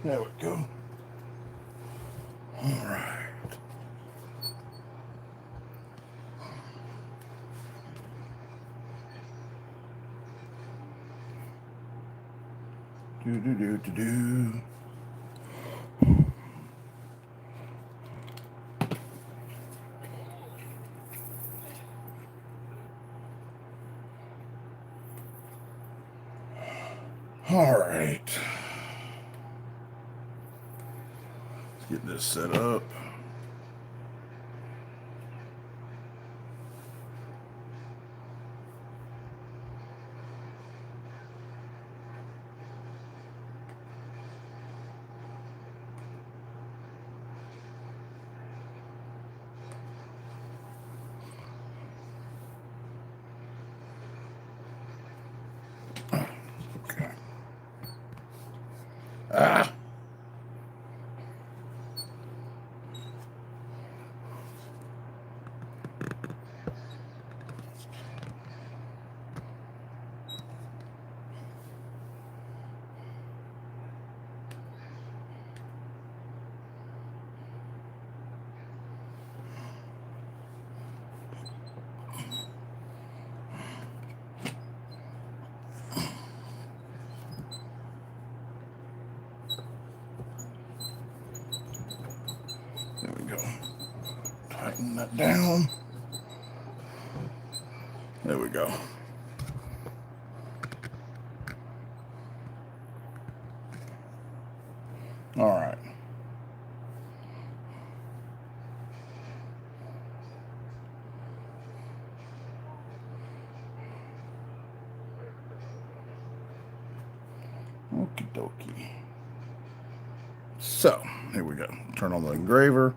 There we go. All right. Do do do do do. All right. Let's get this set up. Okay. Ah. There we go. Tighten that down. There we go. All right. Okie dokie. So, here we go. Turn on the engraver.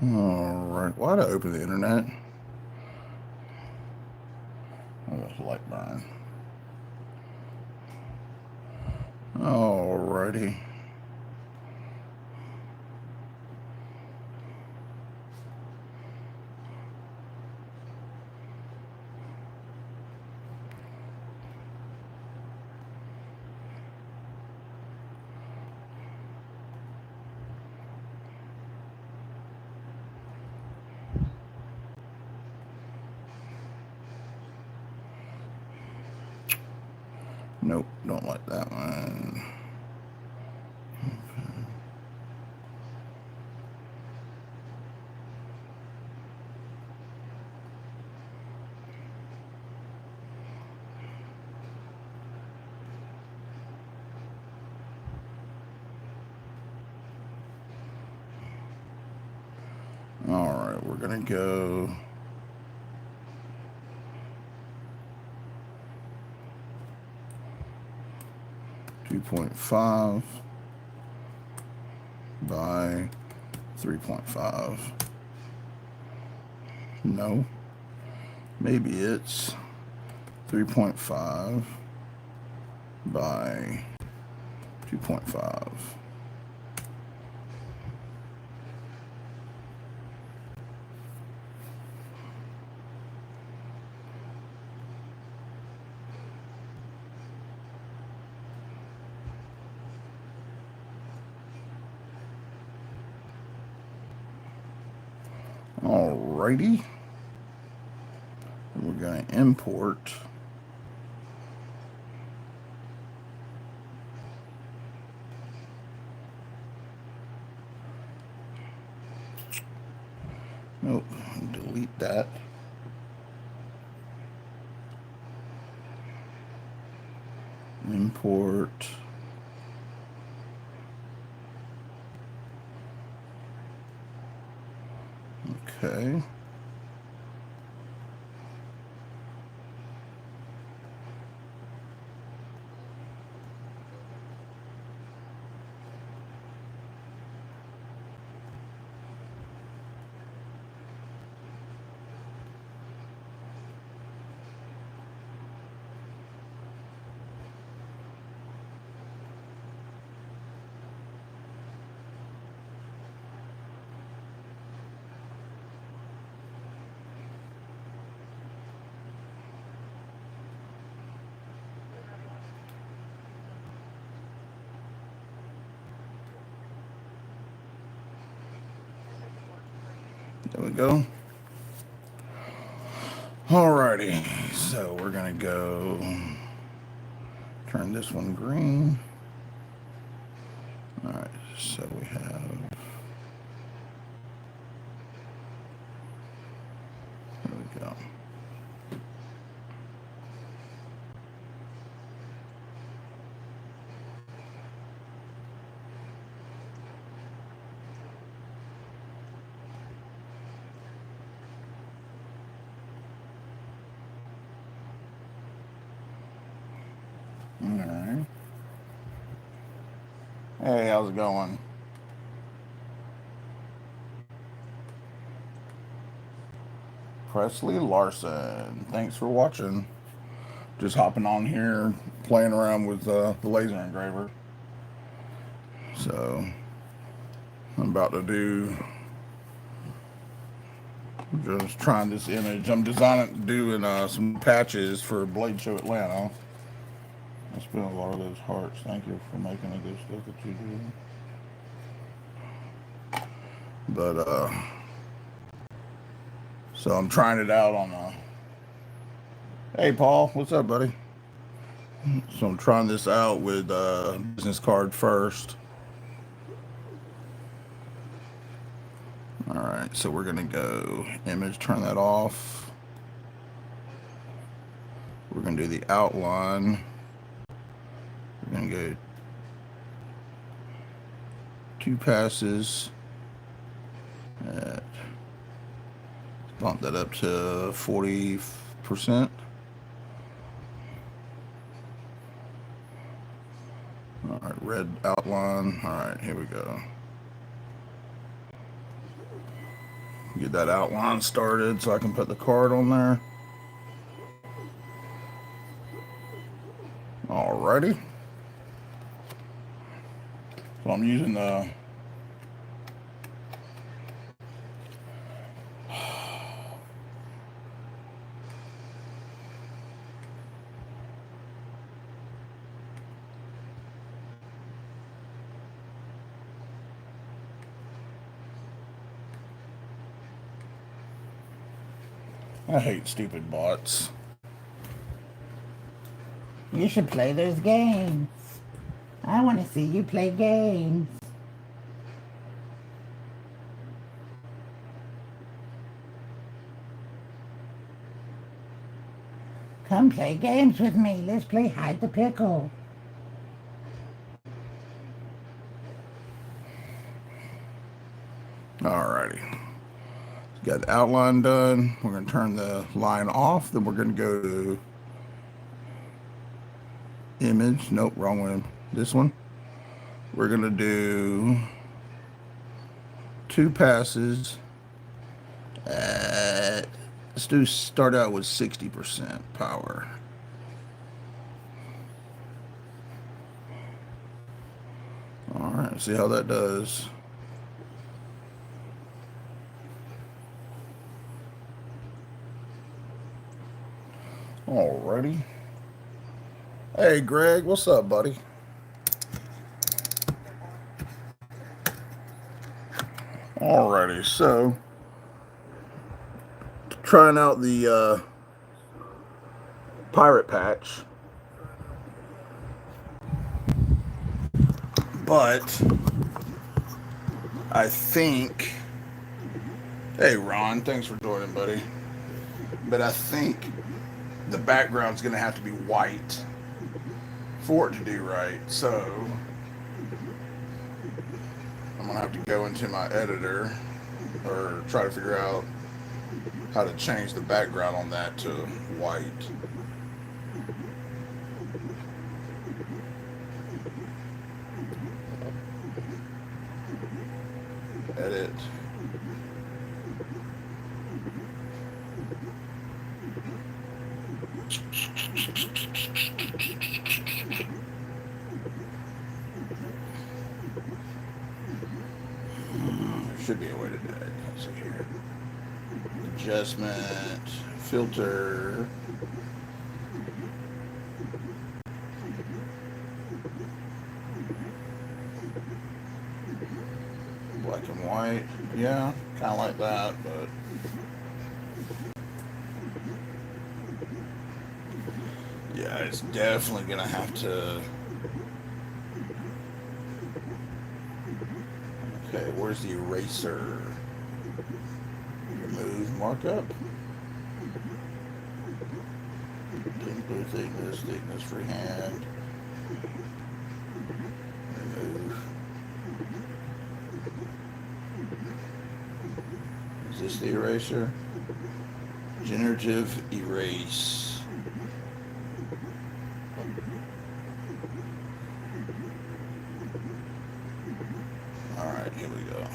All right. Why'd I open the internet? Oh, that's light burn. Alrighty. Nope, don't like that one. Alright, we're gonna go 2.5 by 3.5. No, maybe it's 3.5 by 2.5. Alrighty. We're going to import nope, delete that. Import okay. There we go. Alrighty, so we're gonna go turn this one green. Alright, so we have, there we go. Alright. Hey, how's it going? Presley Larson, thanks for watching. Just hopping on here, playing around with the laser engraver. So, I'm about to do, just trying this image. I'm doing some patches for Blade Show Atlanta. I spent a lot of those hearts. Thank you for making the good stuff that you do. But, so I'm trying it out on hey Paul, what's up, buddy? So I'm trying this out with business card first. Alright, so we're gonna go image, turn that off. We're gonna do the outline. We're gonna go 2 passes. Bump that up to 40%. Alright, red outline. Alright, here we go. Get that outline started so I can put the card on there. Alrighty. So I'm using the I hate stupid bots. You should play those games. I want to see you play games. Come play games with me. Let's play hide the pickle. Alrighty. Got the outline done. We're going to turn the line off. Then we're going to go to image. Nope, wrong one. This one. We're going to do 2 passes. Let's start out with 60% power. Alright, see how that does. Alrighty. Hey Greg, what's up, buddy? Alrighty, so trying out the pirate patch, but I think, hey Ron, thanks for joining, buddy. But I think the background's gonna have to be white for it to do right. So I'm gonna have to go into my editor or try to figure out how to change the background on that to white. Edit. Should be a way to do it. Let's see here. Adjustment, filter. Black and white. Yeah, Kind of like that, but yeah, it's definitely gonna have to. Okay, where's the eraser? Remove markup. Include thickness, thickness freehand. Remove. Is this the eraser? Generative erase. Alright, here we go.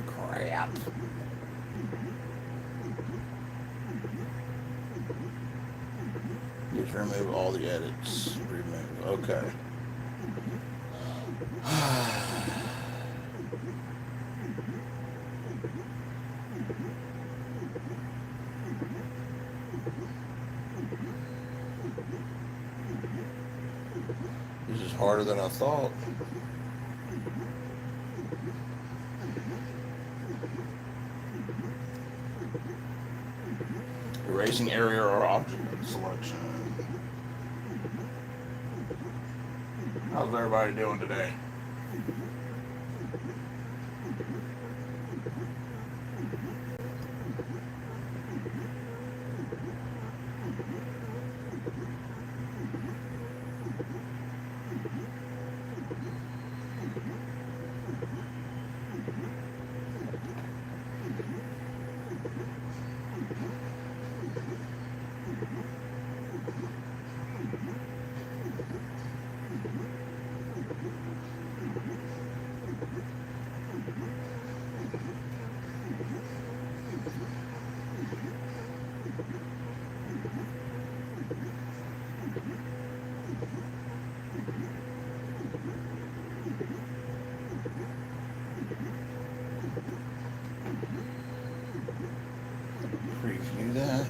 Crap. Just remove all the edits. Remove. Okay. This is harder than I thought. Erasing area or object selection. How's everybody doing today? Preview that.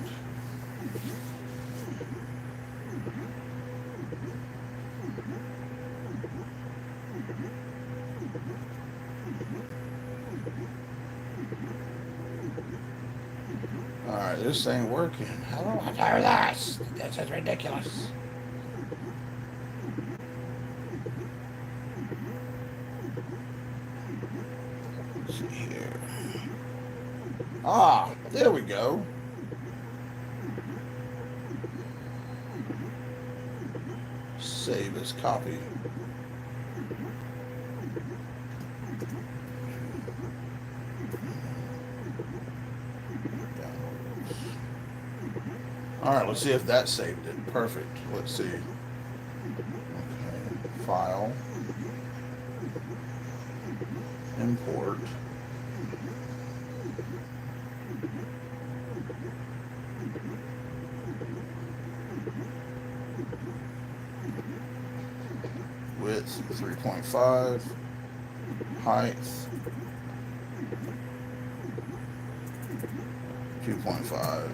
Alright, this ain't working. How do I do this? This is ridiculous. Let's see here. Ah, there we go. Save as copy. Alright, let's see if that saved it. Perfect. Let's see. Okay. File. Import. Width 3.5. Height 2.5.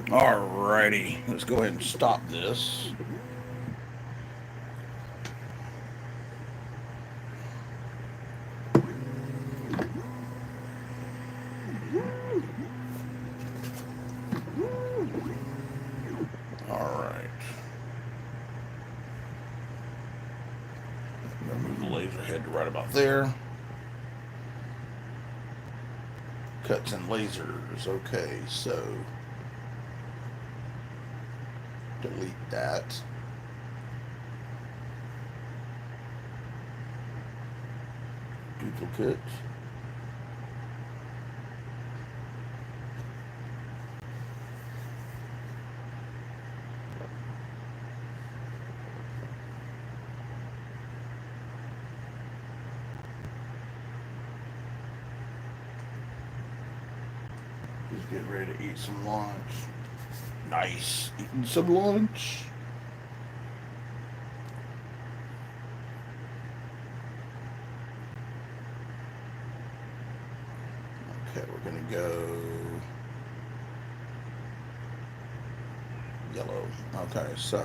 Alrighty, let's go ahead and stop this. right about there. Cuts and lasers. Okay, so delete that. Duplicate. He's getting ready to eat some lunch. Nice. Eating some lunch. Okay, we're going to go yellow. Okay, so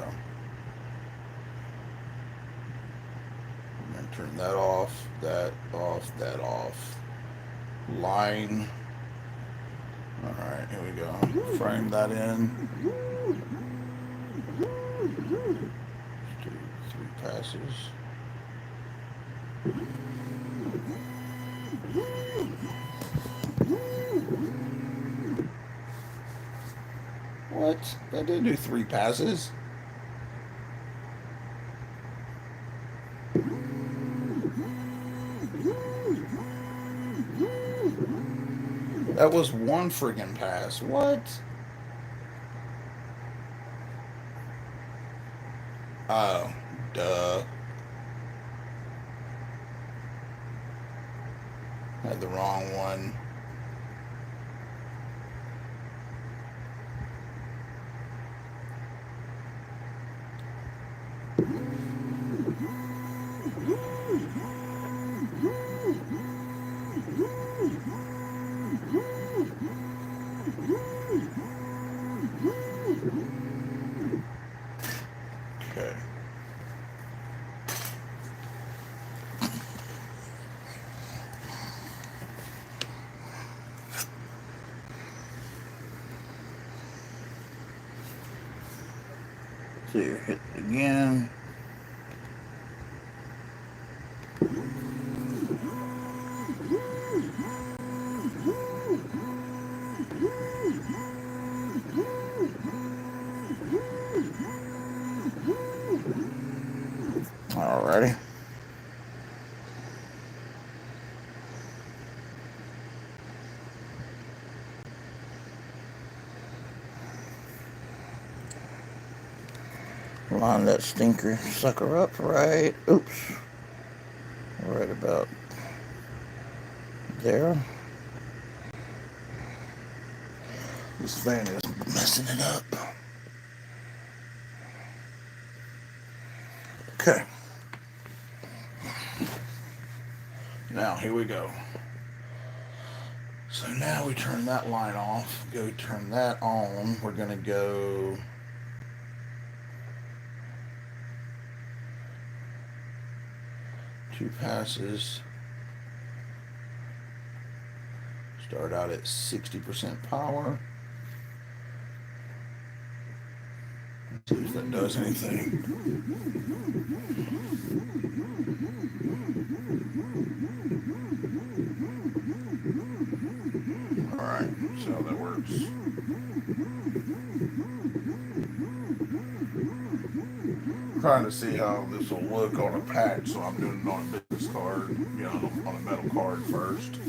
I'm going to turn that off, that off, that off. Line. All right, here we go. Frame that in. Let's do 3 passes. What? That didn't do 3 passes. That was 1 friggin' pass. What? Oh, duh. Had the wrong one. Okay. So you hit it again. Alrighty. Line that stinker sucker up right. Oops. Right about there. This fan is messing it up. Okay. Now, here we go. So now we turn that line off. Go turn that on. We're going to go... two passes. Start out at 60% power. Let's see if that does anything. Alright, so that works. Trying to see how this will look on a patch, so I'm doing it on a business card, you know, on a metal card first.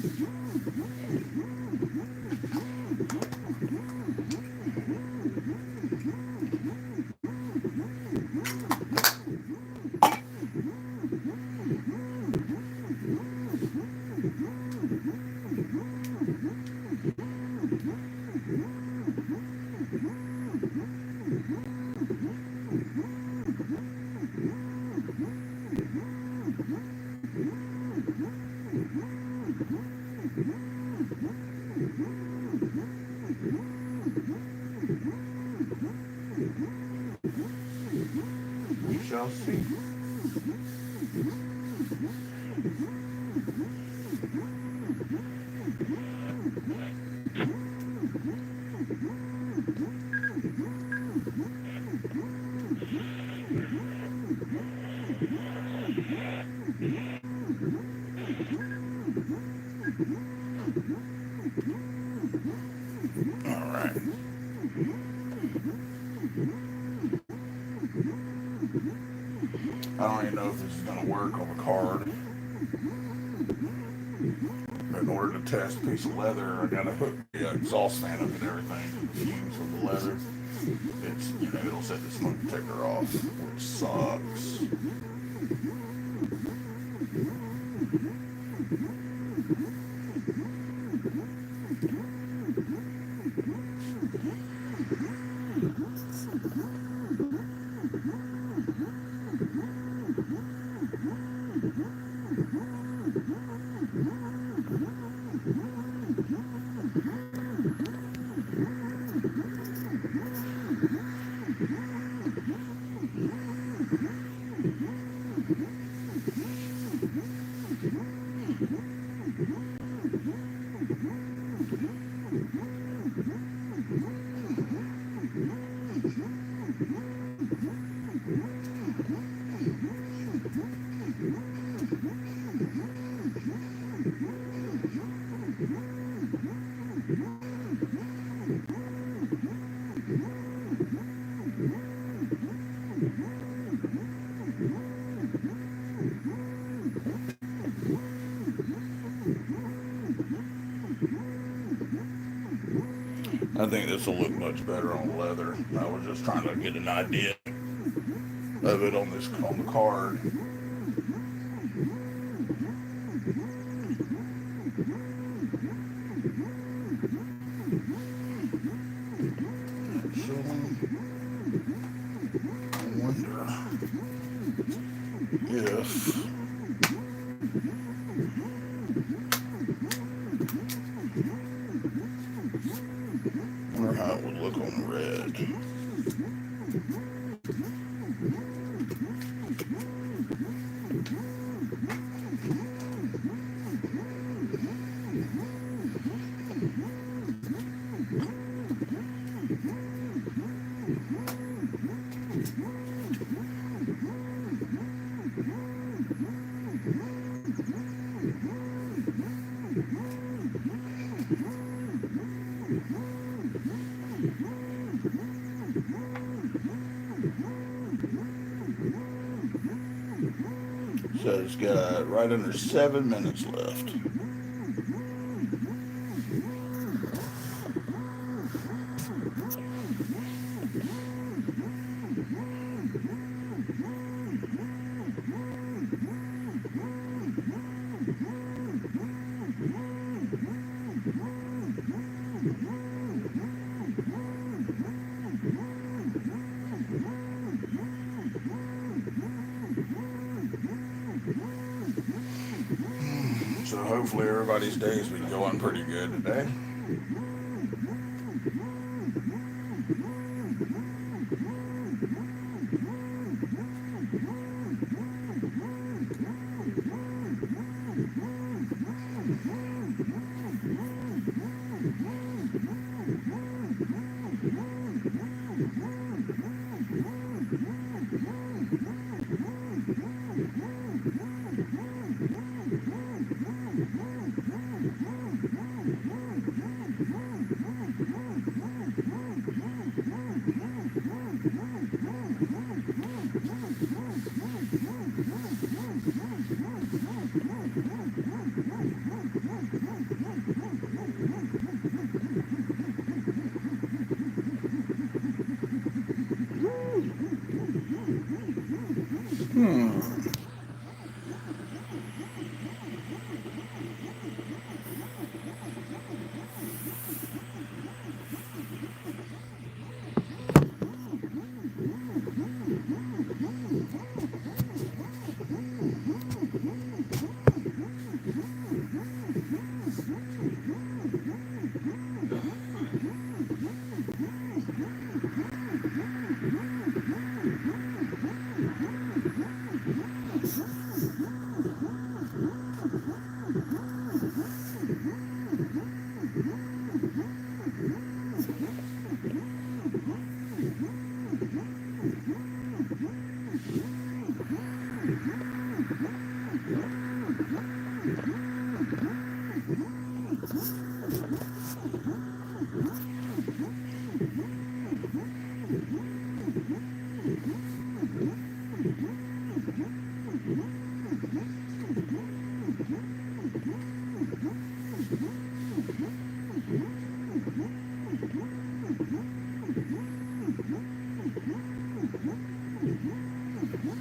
We shall see. All right. I don't even know if this is going to work on the card. In order to test a piece of leather, I got to hook the exhaust fan up and everything. The fumes with the leather. It'll set the smoke detector off, which sucks. I think this will look much better on leather. I was just trying to get an idea of it on the card. Actually, I wonder if how it would look on red. So it's got right under 7 minutes left. So hopefully everybody's day's been going pretty good today.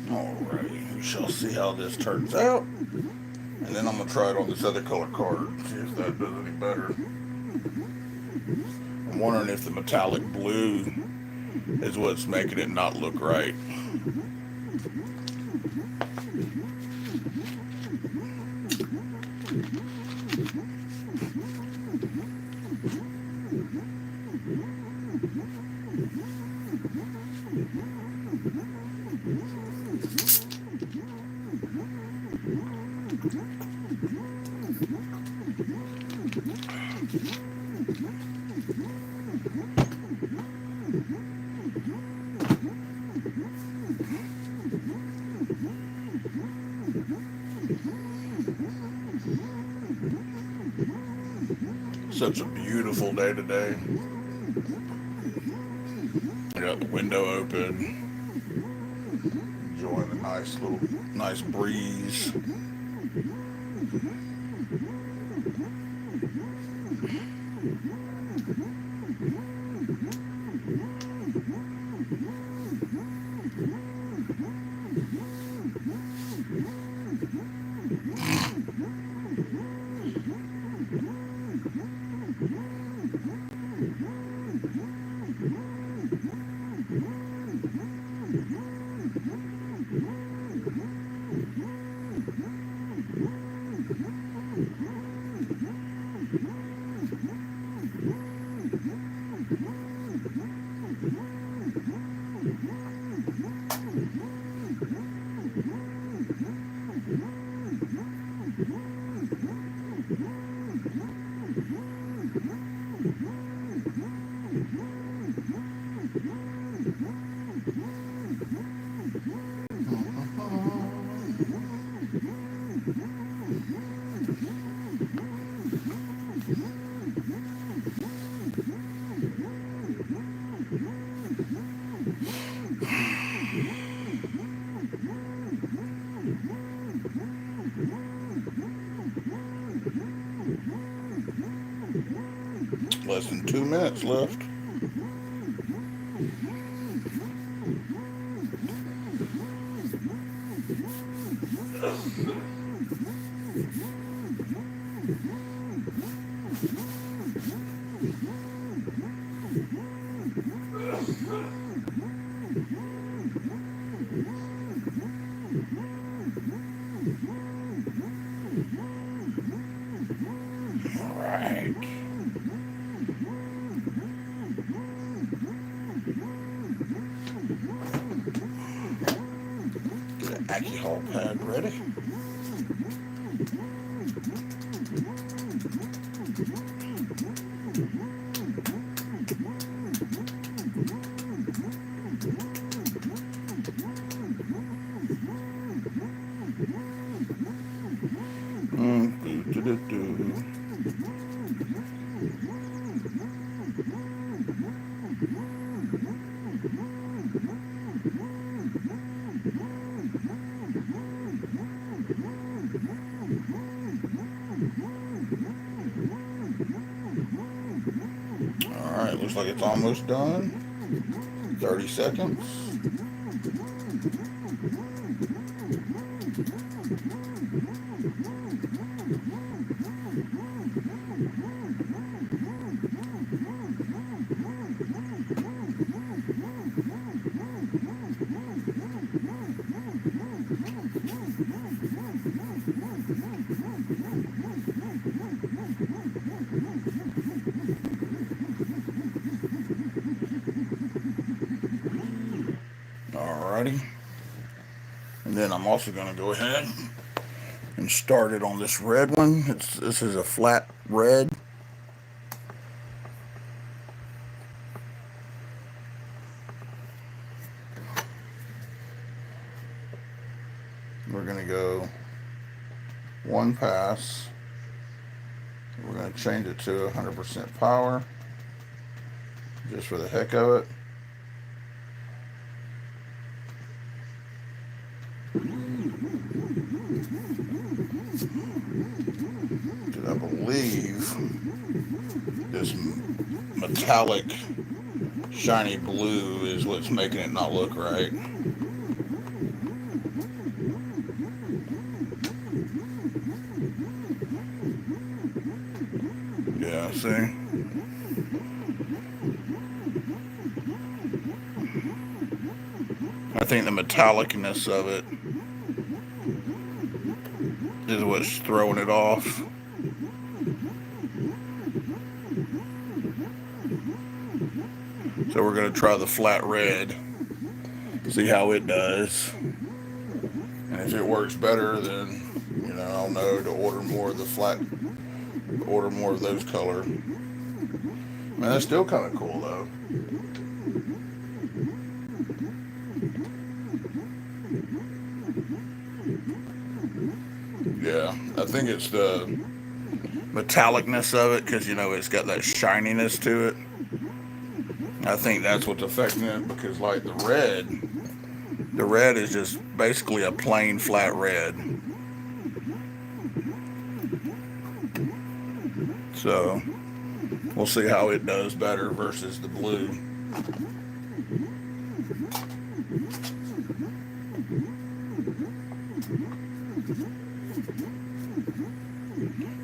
Alrighty, we shall see how this turns out. And then I'm going to try it on this other color card, see if that does any better. I'm wondering if the metallic blue is what's making it not look right. Such a beautiful day today. I got the window open, enjoying a nice breeze. Less than 2 minutes left. Alright. Get an alcohol pad ready. Do. Alright, looks like it's almost done. 30 seconds. Alrighty. And then I'm also going to go ahead and start it on this red one. This is a flat red. We're going to go one pass. We're going to change it to 100% power. just for the heck of it. Because I believe this metallic shiny blue is what's making it not look right. Yeah, see? I think the metallicness of it is what's throwing it off. So we're going to try the flat red, see how it does. And if it works better, then, I'll know to order more of the flat, order more of those color. Man, that's still kind of cool though. Yeah, I think it's the metallicness of it because, it's got that shininess to it. I think that's what's affecting it because, like, the red is just basically a plain flat red. So we'll see how it does better versus the blue.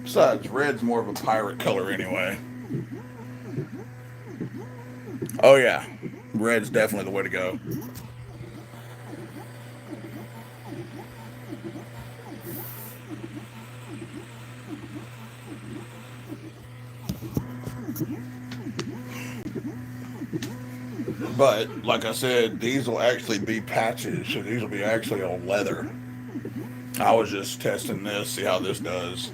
Besides, red's more of a pirate color anyway. Oh yeah, red's definitely the way to go. But like I said, these will actually be patches, so these will be actually on leather. I was just testing this, see how this does.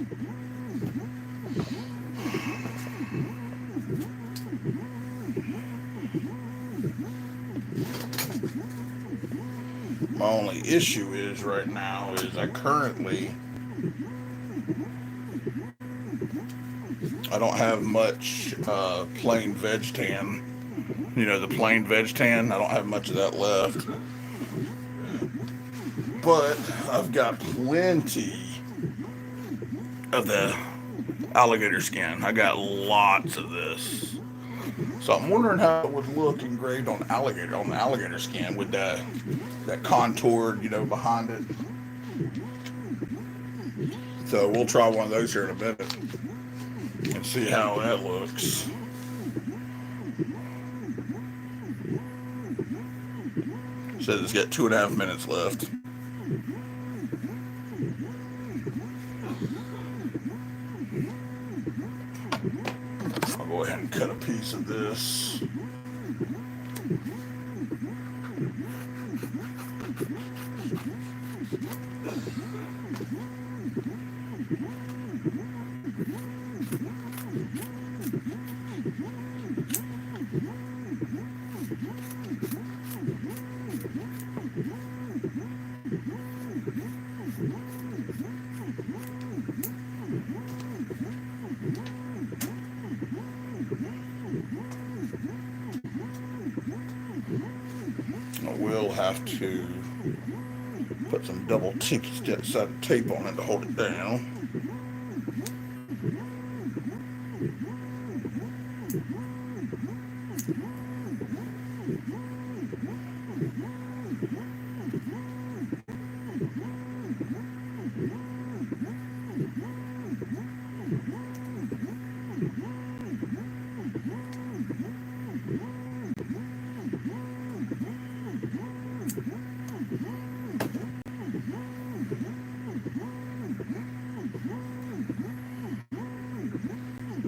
My only issue is right now is I don't have much plain veg tan. The plain veg tan, I don't have much of that left. But I've got plenty of the alligator skin. I got lots of this. So I'm wondering how it would look engraved on the alligator skin with that contoured, behind it. So we'll try one of those here in a minute and see how that looks. Says it's got 2.5 minutes left. I'll go ahead and cut a piece of this. We'll have to put some double sided tape on it to hold it down.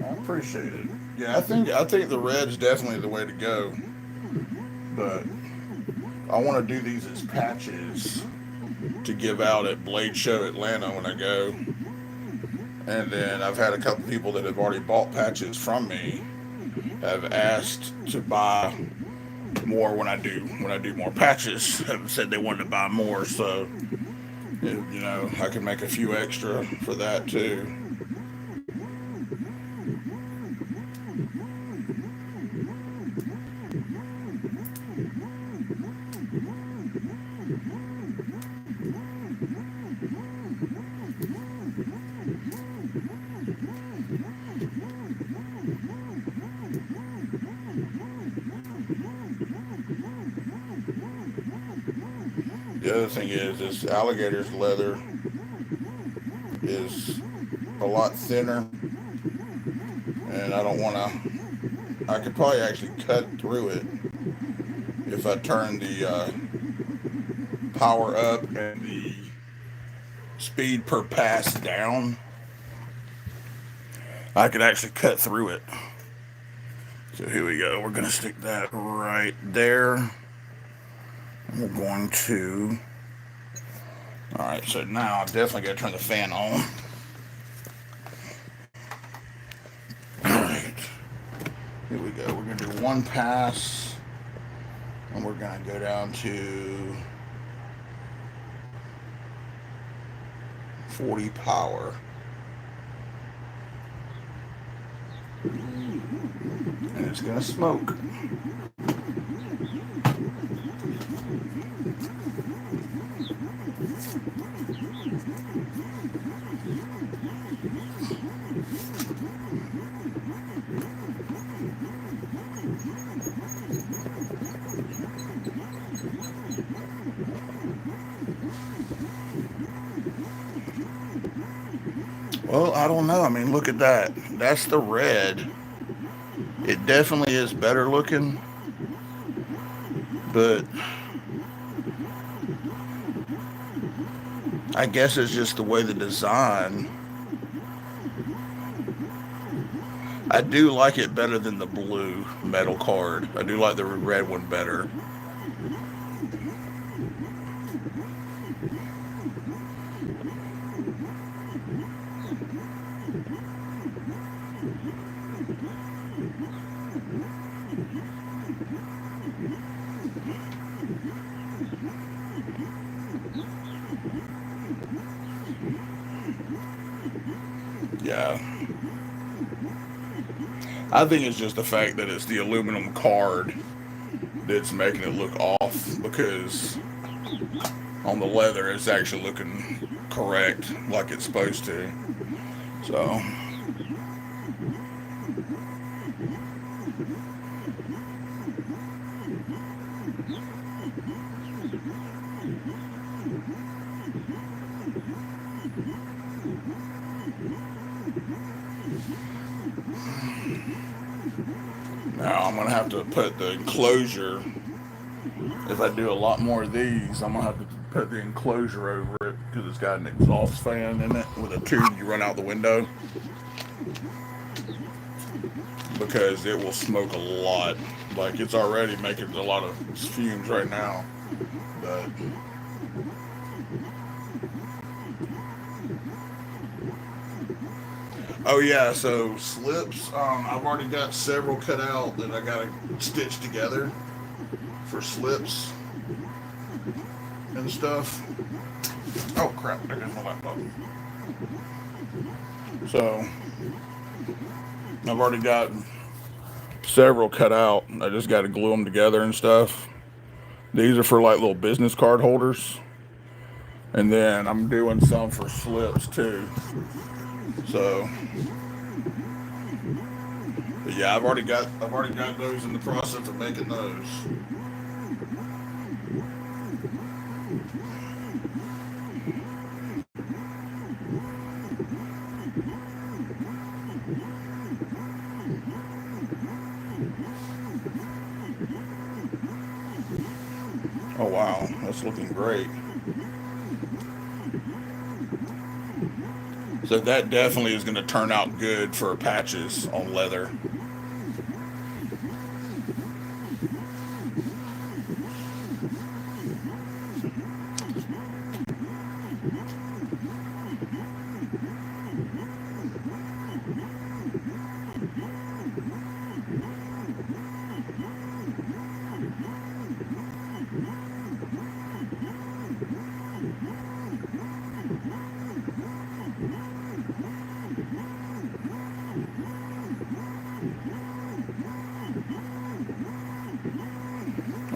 I appreciate it. Yeah, I think the red's definitely the way to go. But I want to do these as patches to give out at Blade Show Atlanta when I go. And then I've had a couple people that have already bought patches from me have asked to buy more when I do more patches. Have said they wanted to buy more, so I can make a few extra for that too. The other thing is this alligator's leather is a lot thinner, and I don't want to. I could probably actually cut through it if I turn the power up and the speed per pass down. I could actually cut through it. So here we go. We're going to stick that right there. And we're going to. Alright, so now I definitely got to turn the fan on. Alright. Here we go. We're going to do one pass. And we're going to go down to 40 power. And it's going to smoke. Well, I don't know. I mean, look at that. That's the red. It definitely is better looking, but I guess it's just the way the design. I do like it better than the blue metal card. I do like the red one better. Yeah. I think it's just the fact that it's the aluminum card that's making it look off, because on the leather it's actually looking correct like it's supposed to. So now I'm gonna have to put the enclosure. If I do a lot more of these, I'm gonna have to put the enclosure over it, because it's got an exhaust fan in it with a tube you run out the window, because it will smoke a lot. Like, it's already making a lot of fumes right now, but oh yeah, so slips. I've already got several cut out that I gotta stitch together for slips and stuff. Oh crap! There goes my laptop. So I've already got several cut out. I just got to glue them together and stuff. These are for like little business card holders, and then I'm doing some for slips too. So, but yeah, I've already got those in the process of making those. Oh wow, that's looking great. So that definitely is going to turn out good for patches on leather.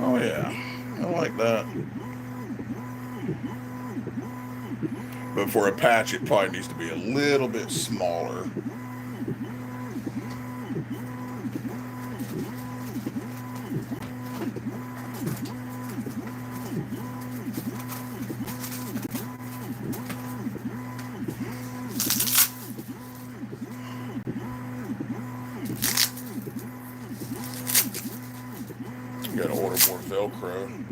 Oh yeah, I like that. But for a patch, it probably needs to be a little bit smaller. Gotta order more Velcro.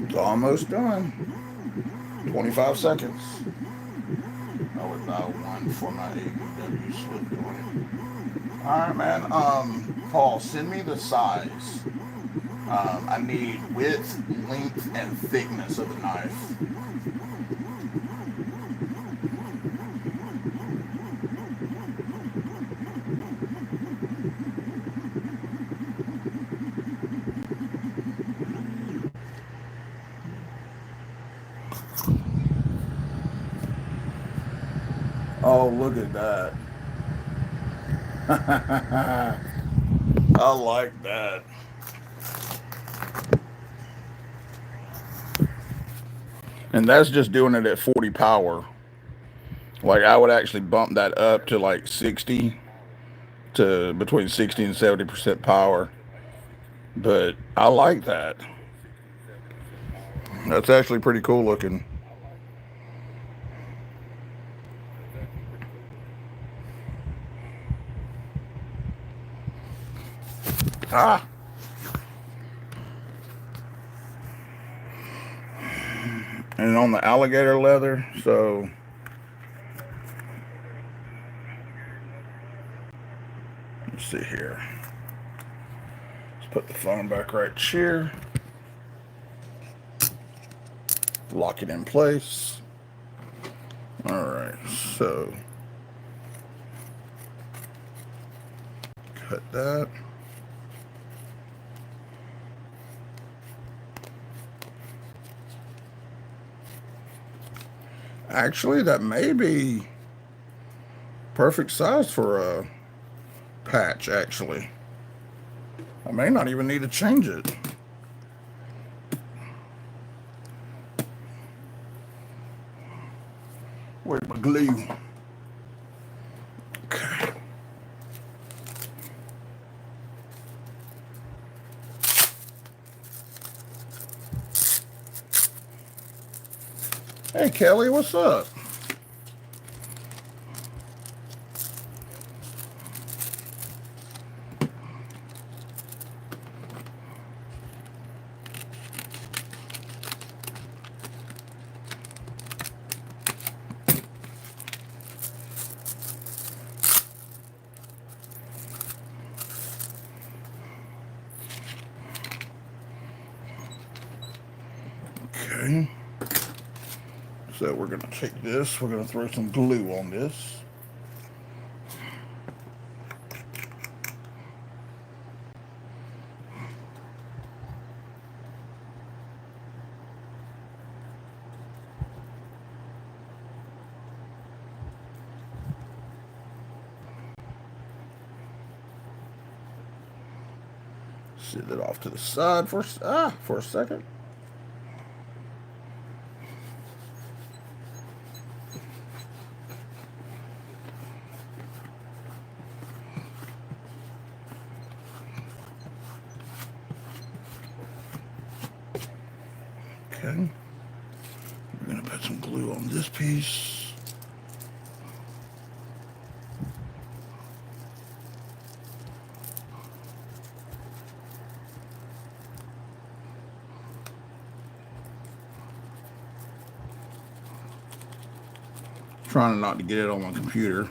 It's almost done. 25 seconds. I would buy one for my AEW slip joint. Alright, man. Paul, send me the size. I need width, length, and thickness of the knife. Oh, look at that. I like that. And that's just doing it at 40 power. Like I would actually bump that up to like 60 to between 60 and 70% power. But I like that. That's actually pretty cool looking. Ah, and on the alligator leather, so let's see here. Let's put the phone back right here. Lock it in place. All right, so cut that. Actually, that may be perfect size for a patch, actually. I may not even need to change it. Where's my glue? Okay. Hey, Kelly, what's up? Okay. So we're going to take this, we're going to throw some glue on this. Set it off to the side for a second. Okay. We're going to put some glue on this piece. Trying not to get it on my computer.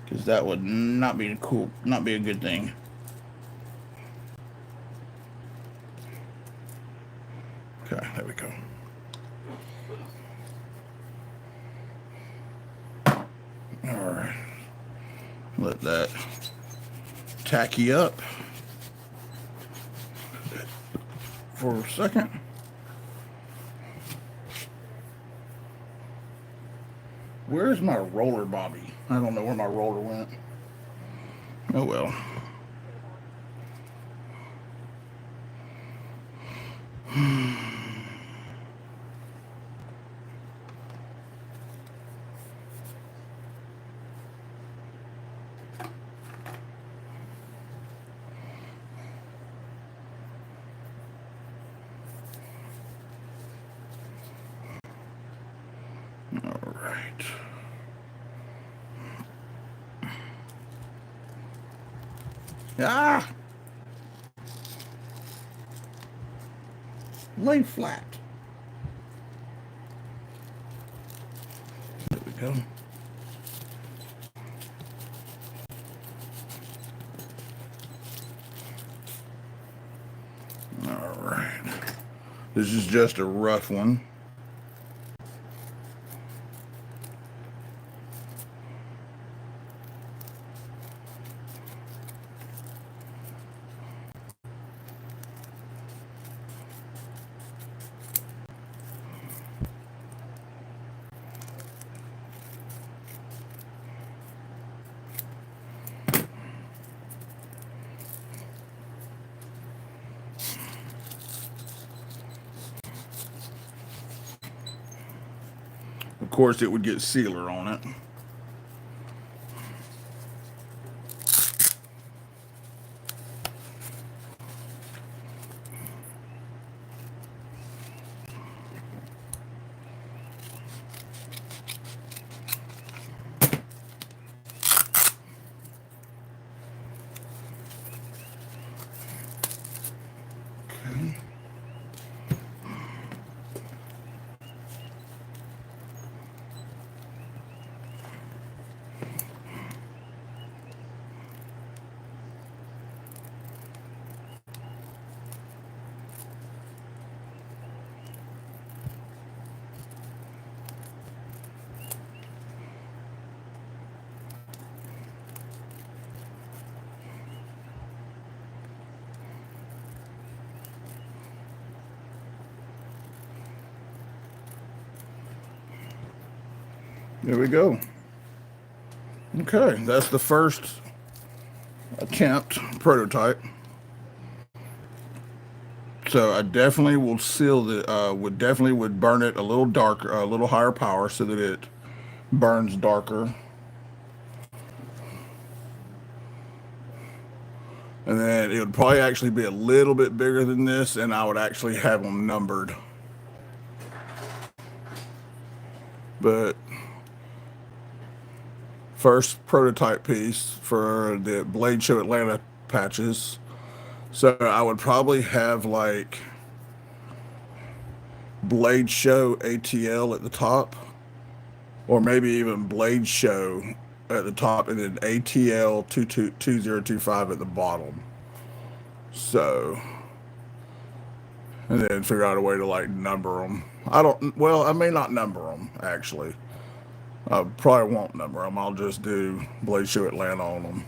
Because that would not be cool, not be a good thing. Okay, there we go. All right. Let that tacky up for a second. Where's my roller, Bobby? I don't know where my roller went. Oh well. All right. Ah! Lay flat. There we go. All right. This is just a rough one. Of course, it would get sealer on it. Okay. There we go. Okay, that's the first attempt prototype. So I definitely will seal the would burn it a little darker, a little higher power, so that it burns darker. And then it would probably actually be a little bit bigger than this, and I would actually have them numbered. But first prototype piece for the Blade Show Atlanta patches. So I would probably have like Blade Show ATL at the top, or maybe even Blade Show at the top, and then ATL 2025 at the bottom. So, and then figure out a way to like number them. I don't, well, I may not number them actually. I probably won't number them. I'll just do Blade Show Atlanta on them.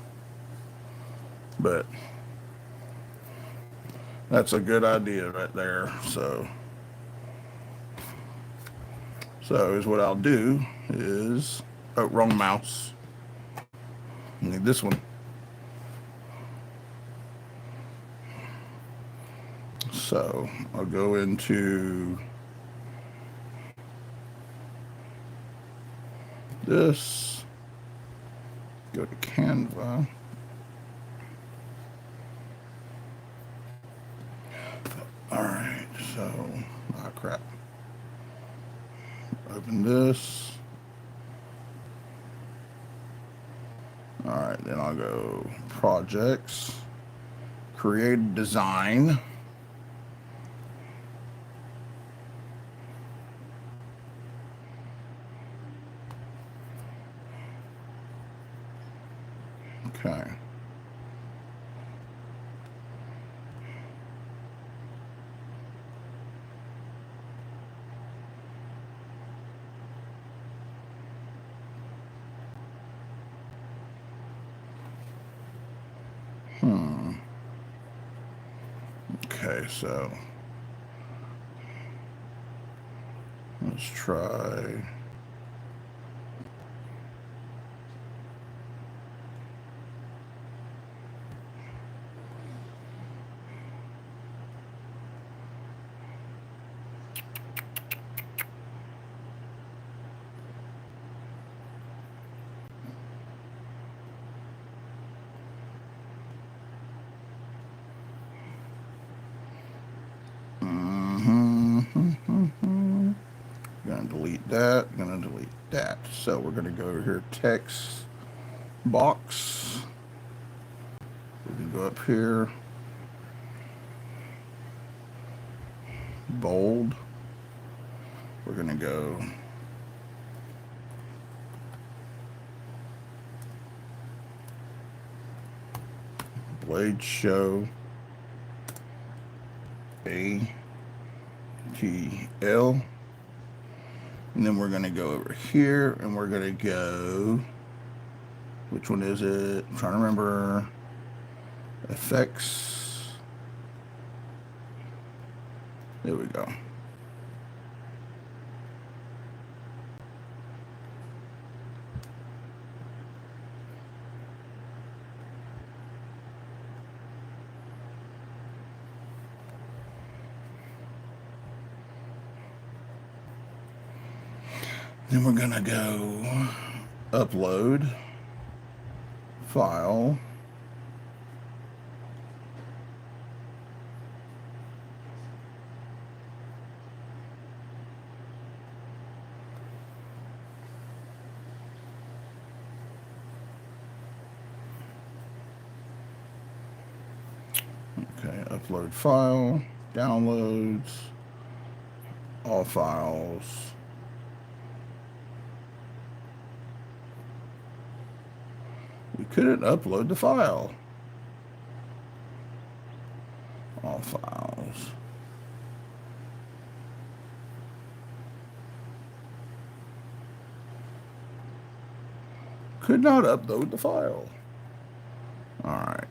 But that's a good idea right there. So is what I'll do is, oh, wrong mouse. I need this one. So I'll go into this, go to Canva. All right, so, ah, crap. Open this. All right, then I'll go projects, create design. Okay. Okay, so let's try. Gonna delete that. Gonna delete that. So we're gonna go over here, text box. We can go up here, bold. We're gonna go blade show ATL. And then we're gonna go over here and we're gonna go, which one is it? I'm trying to remember. Effects. There we go. Then we're gonna go upload file. Okay, upload file, downloads, all files. We couldn't upload the file. All files. Could not upload the file. All right.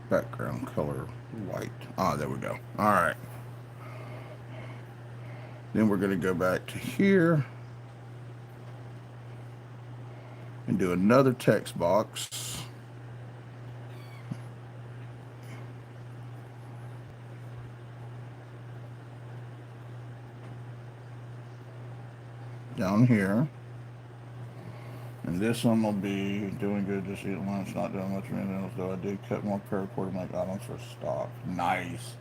Background color white. Ah, there we go. All right. Then we're going to go back to here and do another text box. Down here. And this one will be doing good this eat lunch, not doing much maintenance, though I did cut more paracord and make items for stock. Nice.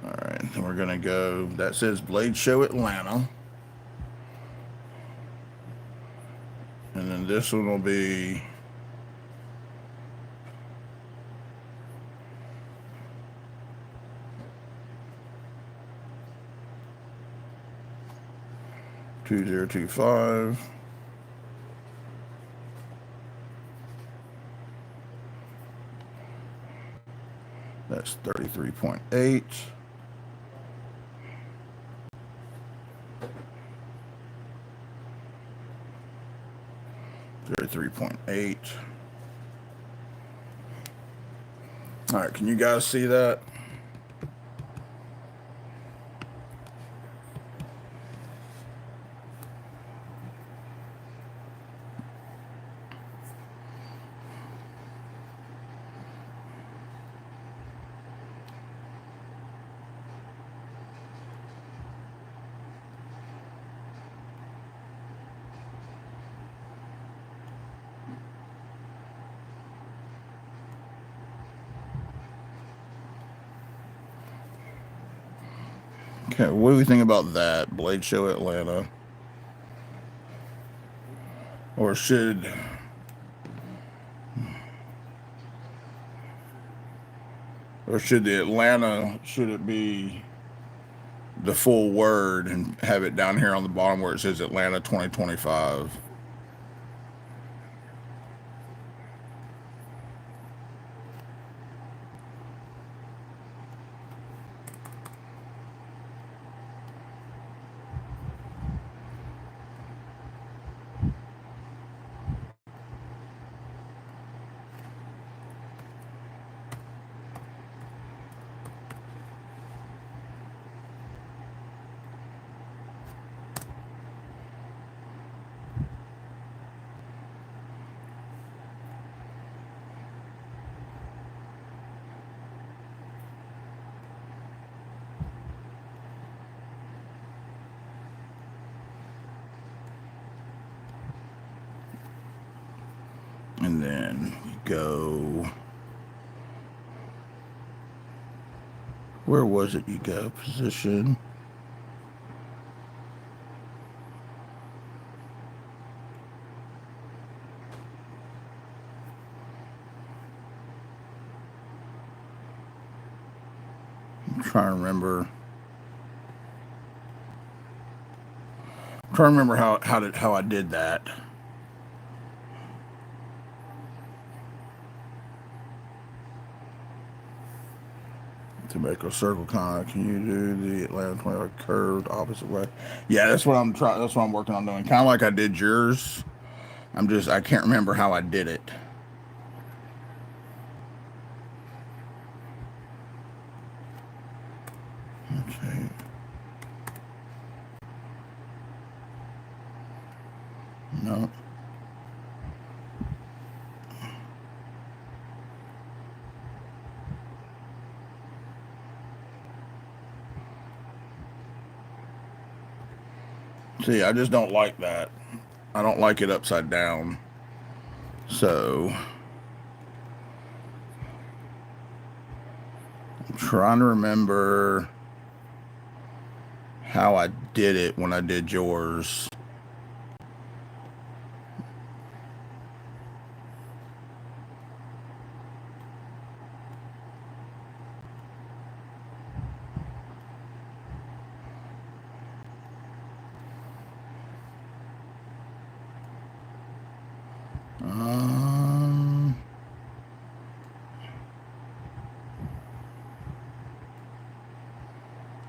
Alright, then we're gonna go, that says Blade Show Atlanta. And then this one will be $2025. That's 33.8. All right, can you guys see that? Okay, what do we think about that? Blade Show Atlanta. Or should the Atlanta, should it be the full word and have it down here on the bottom where it says Atlanta 2025? And then we go. Where was it? You go position. I'm trying to remember. How I did that. To make a circle kind of, can you do the Atlanta 25 curved opposite way? Yeah, that's what I'm trying. That's what I'm working on doing. Kind of like I did yours. I can't remember how I did it. Okay. No. See, I just don't like that. I don't like it upside down. So, I'm trying to remember how I did it when I did yours.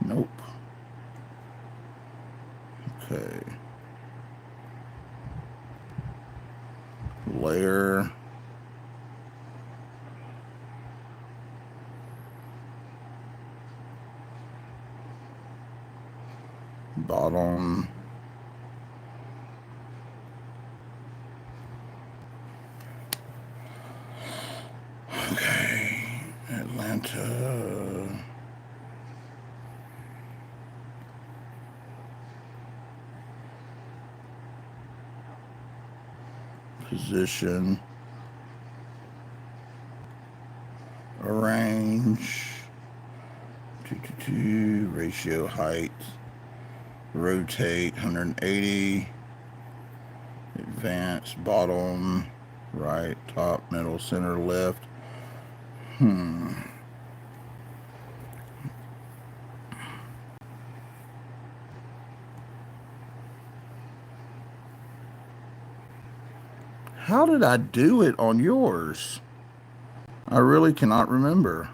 Nope. Okay. Layer. Bottom. Okay. Atlanta. Position. Arrange. 222. Ratio height. Rotate 180. Advance. Bottom. Right. Top. Middle. Center. Left. How did I do it on yours? I really cannot remember.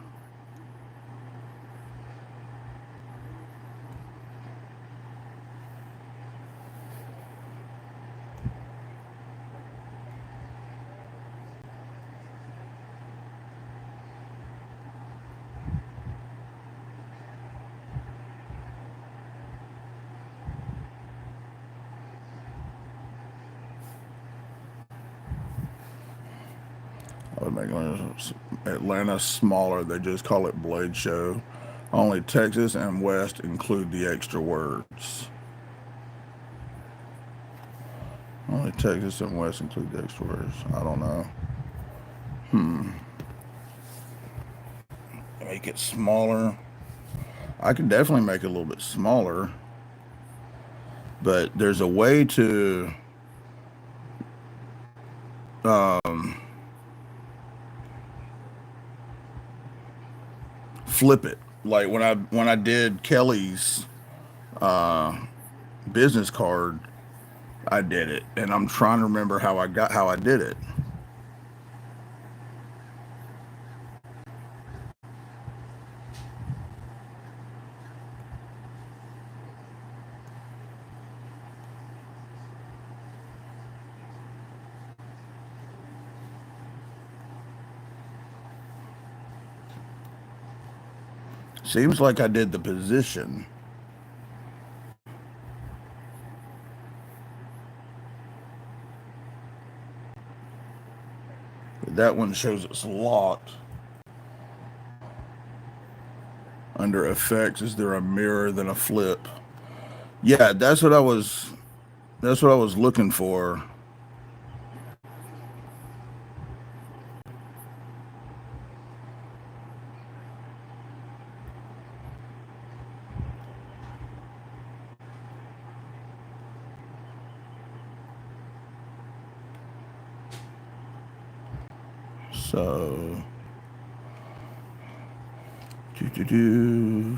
I would make Atlanta smaller. They just call it Blade Show. Only Texas and West include the extra words. Only Texas and West include the extra words. I don't know. Make it smaller. I can definitely make it a little bit smaller, but there's a way to flip it. Like when I did Kelly's business card, I did it, and I'm trying to remember how I did it. Seems like I did the position. That one shows it's locked. Under effects, is there a mirror then a flip? Yeah, that's what I was looking for. So do.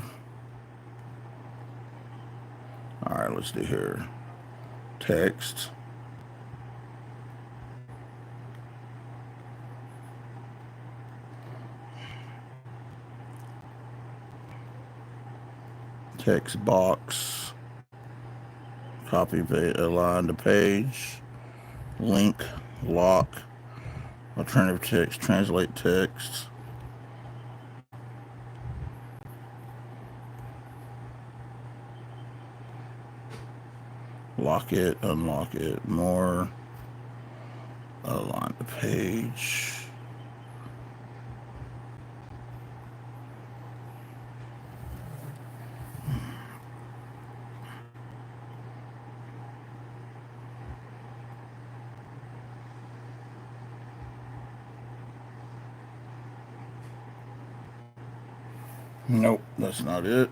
All right, let's do here. Text. Text box. Copy align the page. Link. Lock. Alternative text. Translate text. Lock it. Unlock it. More. Align the page. Nope, that's not it.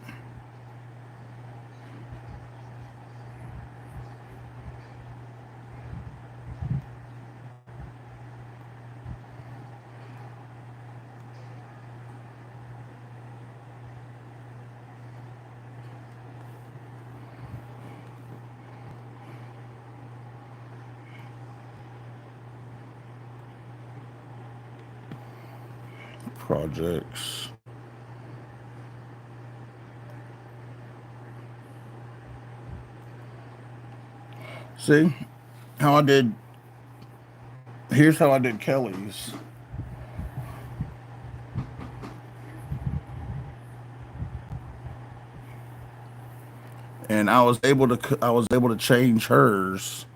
Projects. See how I did. Here's how I did Kelly's. And I was able to change hers.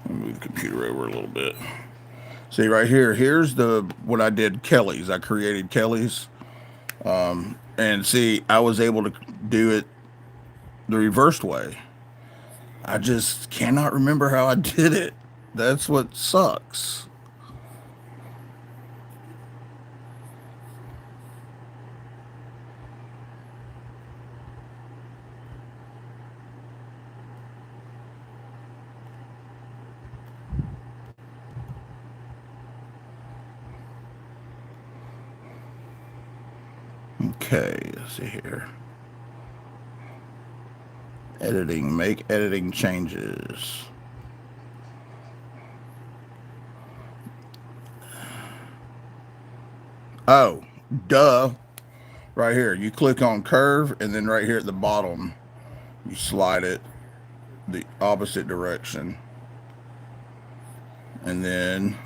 Let me move the computer over a little bit. See right here. Here's the when I did Kelly's. I created Kelly's, and see I was able to do it the reversed way. I just cannot remember how I did it. That's what sucks. Okay, let's see here. Editing, make editing changes. Oh, duh. Right here, you click on curve, and then right here at the bottom, you slide it the opposite direction. And then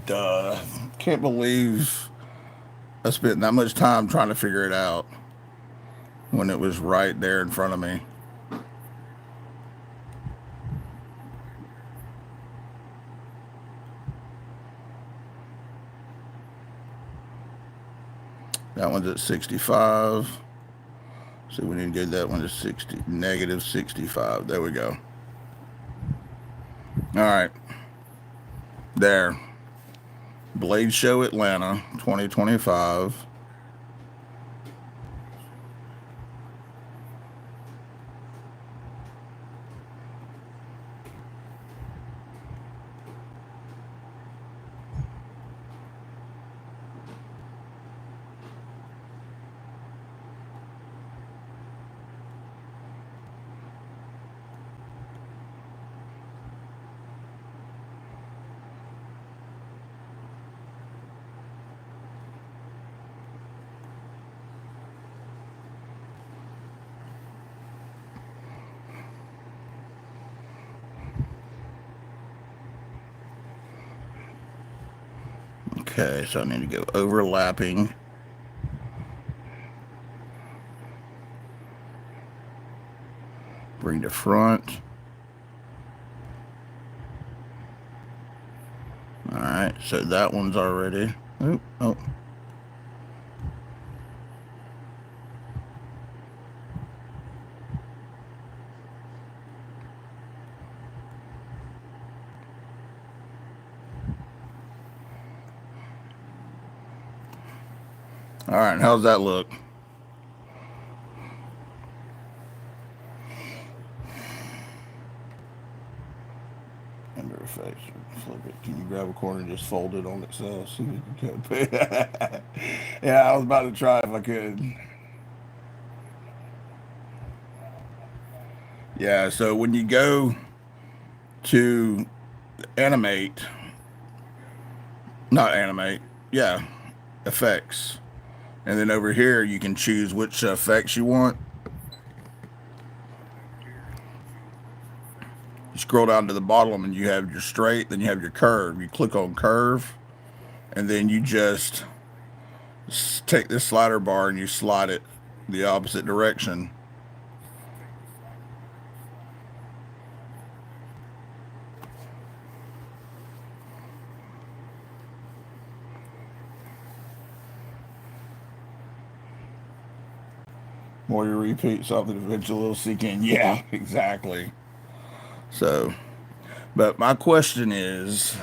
duh. Can't believe I spent that much time trying to figure it out. when it was right there in front of me. That one's at 65. So we need to get that one to 60, negative 65. There we go. All right. There. Blade Show Atlanta 2025. Okay, so I need to go overlapping. Bring the front. All right, so that one's already. Oh. All right, how's that look? Under effects, flip it. Can you grab a corner and just fold it on itself? See if you can. Yeah, I was about to try if I could. Yeah, so when you go to animate, not animate, yeah, effects. And then over here, you can choose which effects you want. You scroll down to the bottom and you have your straight, then you have your curve. You click on curve, and then you just take this slider bar and you slide it the opposite direction. More you repeat something, eventually it'll sink in. Yeah, exactly. So, but my question is,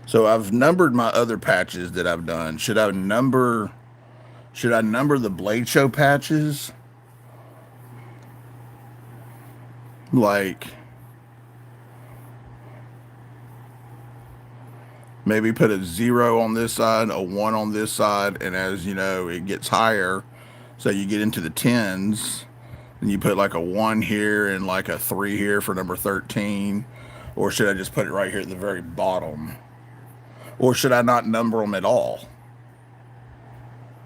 so I've numbered my other patches that I've done. Should I number the Blade Show patches? Like maybe put a 0 on this side, a 1 on this side, and as you know, it gets higher. So you get into the tens, and you put like a 1 here and like a 3 here for number 13. Or should I just put it right here at the very bottom? Or should I not number them at all?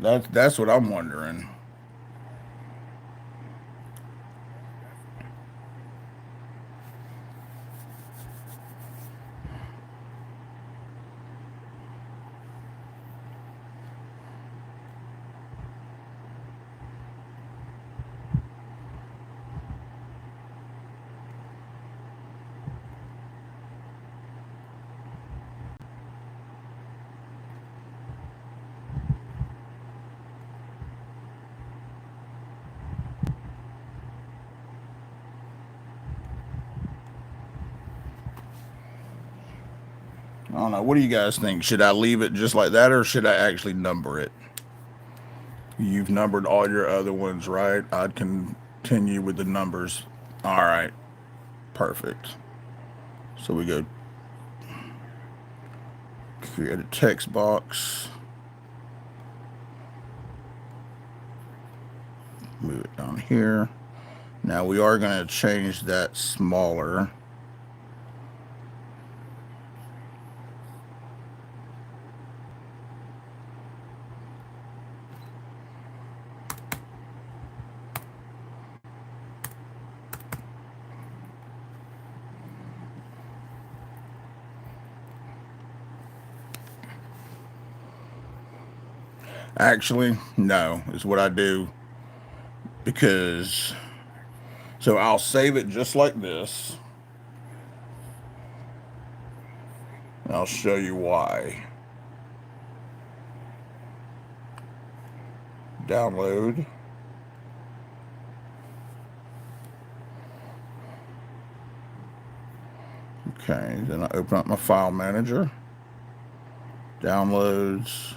That's what I'm wondering. I don't know. What do you guys think? Should I leave it just like that, or should I actually number it? You've numbered all your other ones, right? I'd continue with the numbers. All right. Perfect. So we go create a text box. Move it down here. Now we are going to change that smaller. Actually, no, is what I do. because, so I'll save it just like this. And I'll show you why. Download. Okay, then I open up my file manager. Downloads.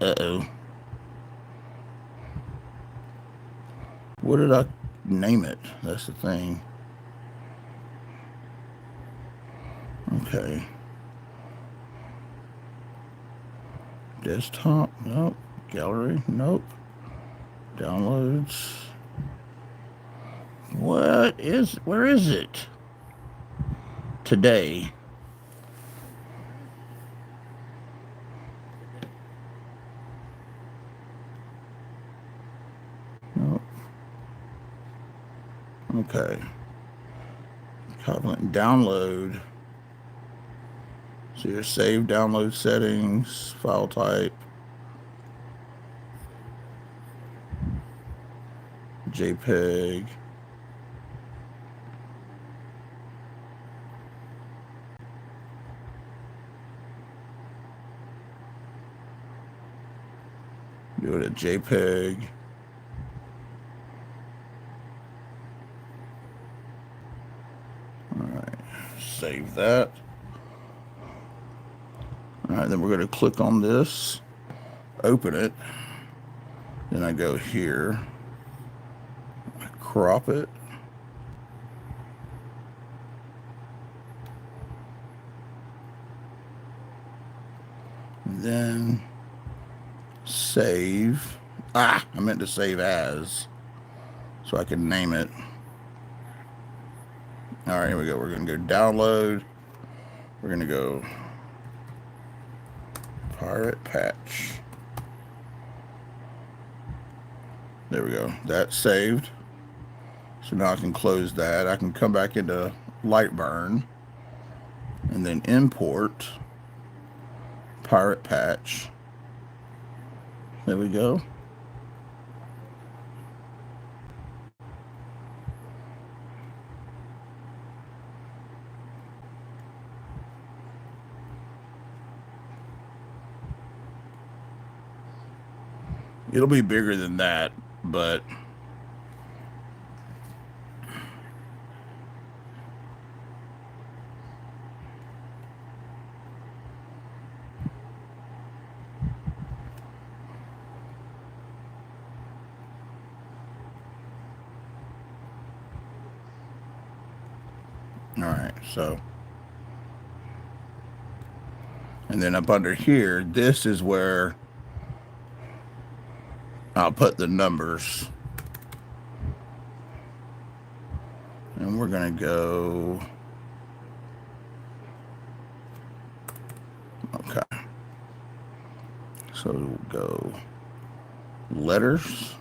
Uh-oh. What did I name it? That's the thing. Okay. Desktop? Nope. Gallery? Nope. Downloads. Where is it? Today. Nope. Okay. Covenant download. So your save download settings, file type, JPEG. Do it at JPEG. All right, save that. All right, then we're going to click on this, open it. Then I go here, I crop it. Then save. I meant to save as, so I can name it. All right, here we go. We're going to go download. We're going to go pirate patch. There we go. That's saved. So now I can close that. I can come back into Lightburn and then import pirate patch. There we go. It'll be bigger than that, but all right, so, and then up under here, this is where I'll put the numbers. And we're going to go, okay. So we'll go letters.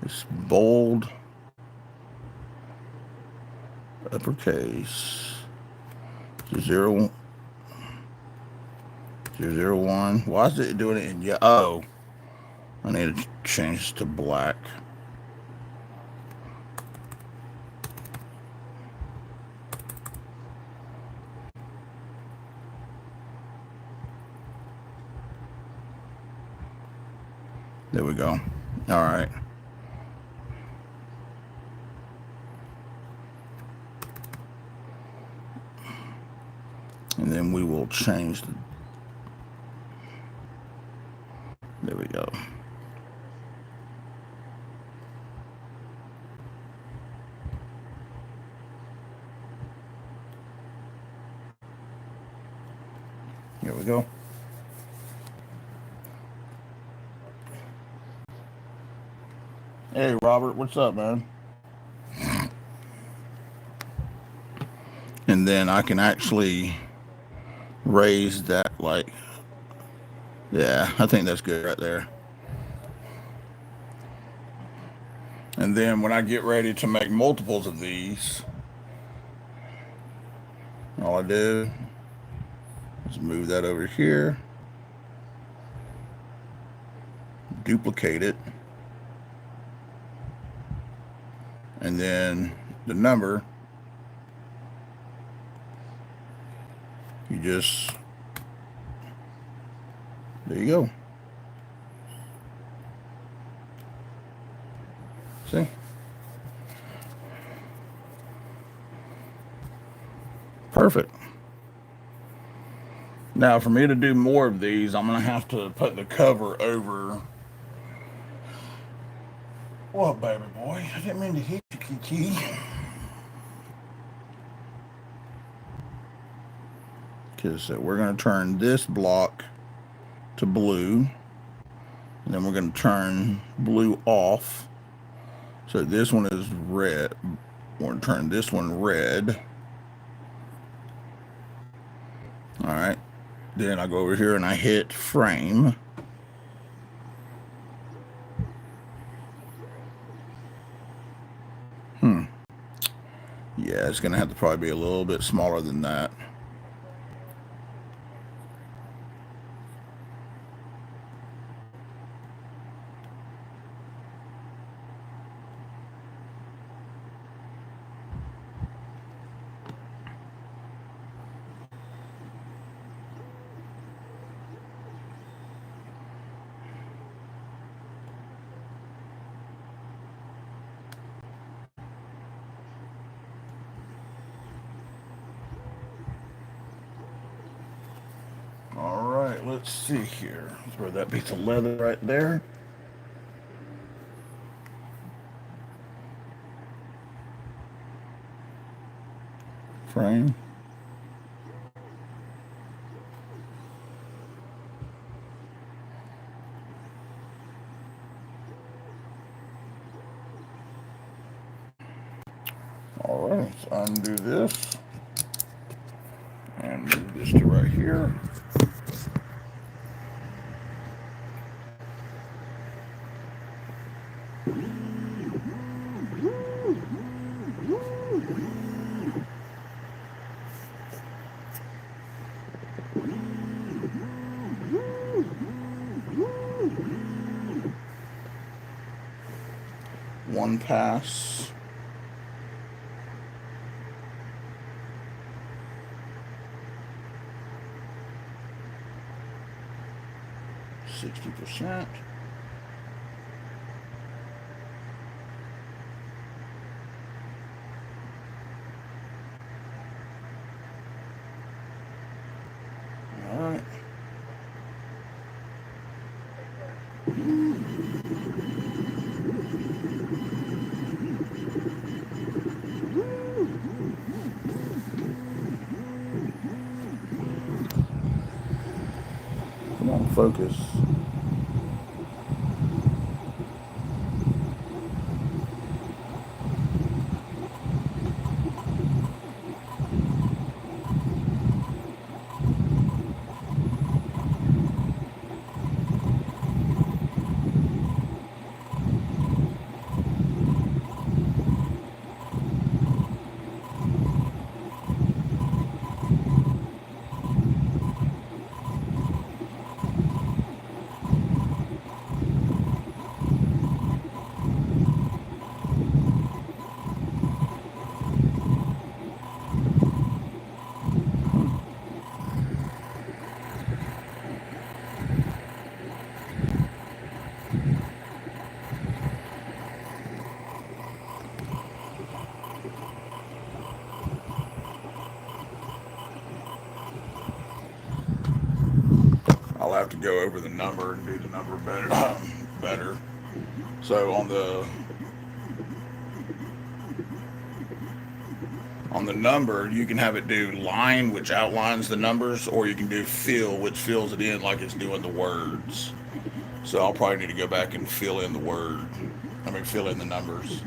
It's bold, uppercase, 001. Why is it doing it in yellow? Oh, I need to change to black. There we go. All right. And then we will change the, there we go. Here we go. Hey, Robert, what's up, man? And then I can actually raise that, like, yeah, I think that's good right there. And then when I get ready to make multiples of these, All I do is move that over here, duplicate it, and then the number, you just, there you go. See? Perfect. Now, for me to do more of these, I'm going to have to put the cover over. What, baby boy? I didn't mean to hit you, Kiki. Because we're going to turn this block to blue. And then we're going to turn blue off. So this one is red. We're going to turn this one red. All right. Then I go over here and I hit frame. Yeah, it's going to have to probably be a little bit smaller than that. All right, let's see here. Throw that piece of leather right there. Frame. All right, let's undo this and move this to right here. One pass. %. All right. Come on, focus. I'll have to go over the number and do the number better. So on the number, you can have it do line, which outlines the numbers, or you can do fill, which fills it in like it's doing the words. So I'll probably need to go back and fill in the word. Fill in the numbers.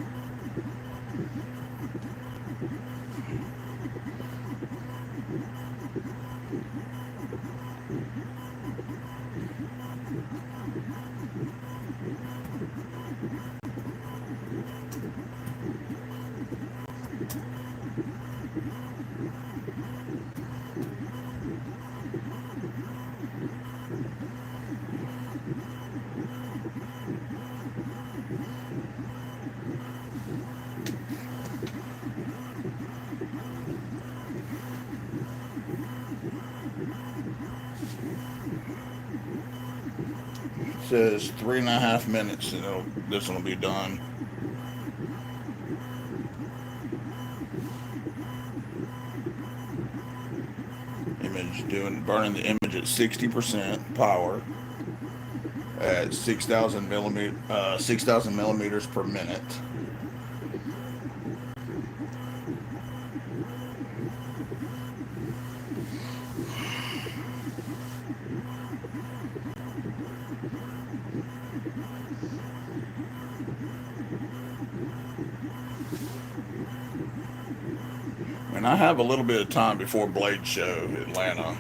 says 3.5 minutes, and this one will be done. Image burning the image at 60% power at 6,000 millimeters per minute. And I have a little bit of time before Blade Show Atlanta,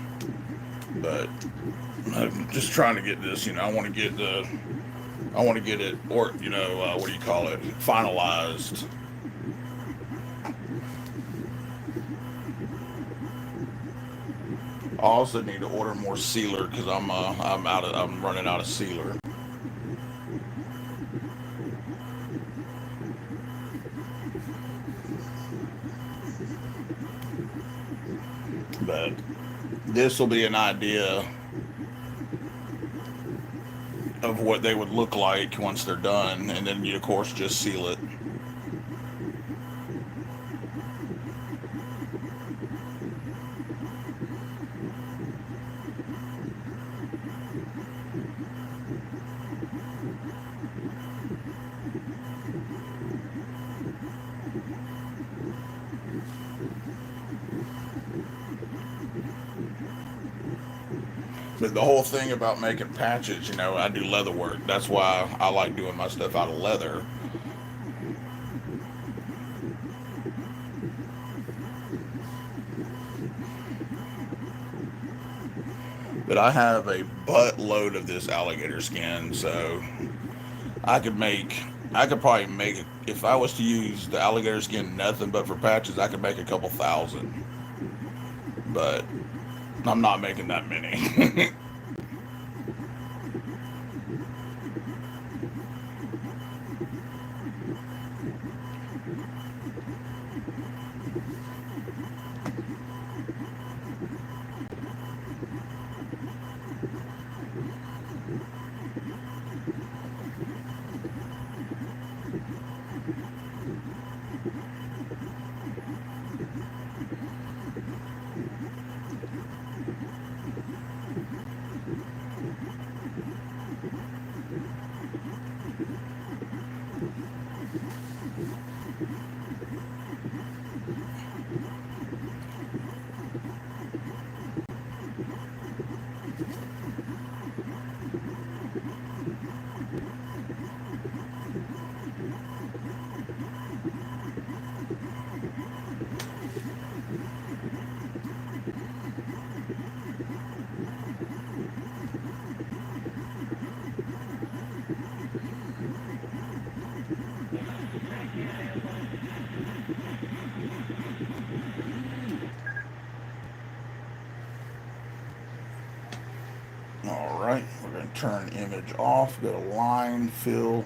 but I'm just trying to get this. I want to get it, or what do you call it, finalized. I also need to order more sealer because I'm running out of sealer. But this will be an idea of what they would look like once they're done, and then you of course just seal it. But the whole thing about making patches, I do leather work. That's why I like doing my stuff out of leather. But I have a buttload of this alligator skin, so I could make, I could probably make, if I was to use the alligator skin nothing but for patches, I could make a couple thousand. But I'm not making that many. All right, we're going to turn image off, go to line, fill.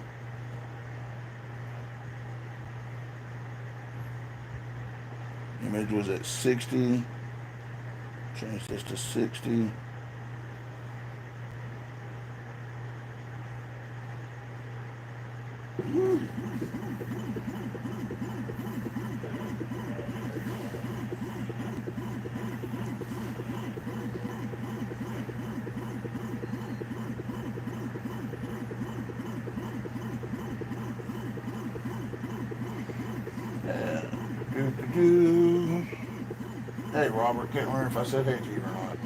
Image was at 60. Change this to 60. Hey, Robert, can't remember if I said hey to you or not.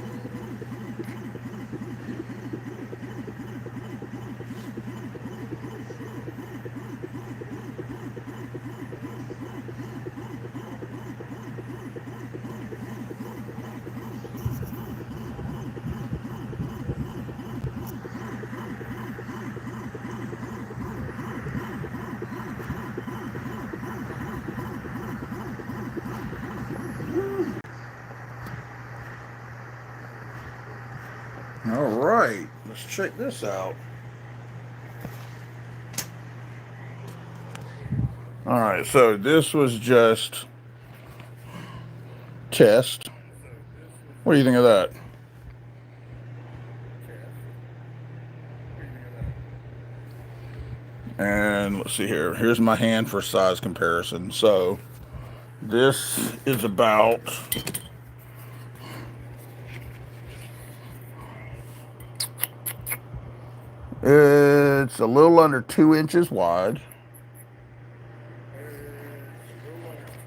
All right, let's check this out. All right, so this was just test. What do you think of that? And let's see here. Here's my hand for size comparison. So this is about, it's a little under 2 inches wide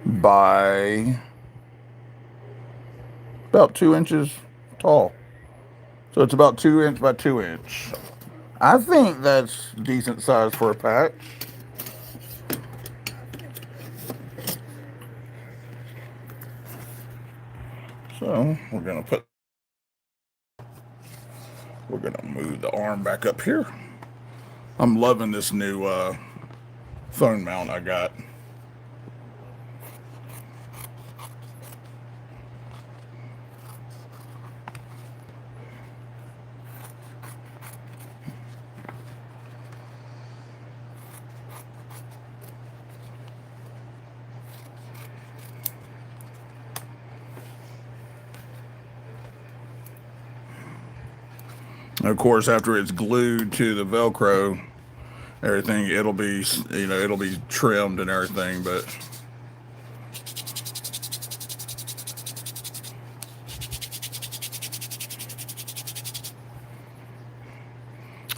by about 2 inches tall. So it's about 2 inch by 2 inch. I think that's decent size for a patch. So we're gonna move the arm back up here. I'm loving this new phone mount I got. And of course, after it's glued to the Velcro, everything it'll be, it'll be trimmed and everything, but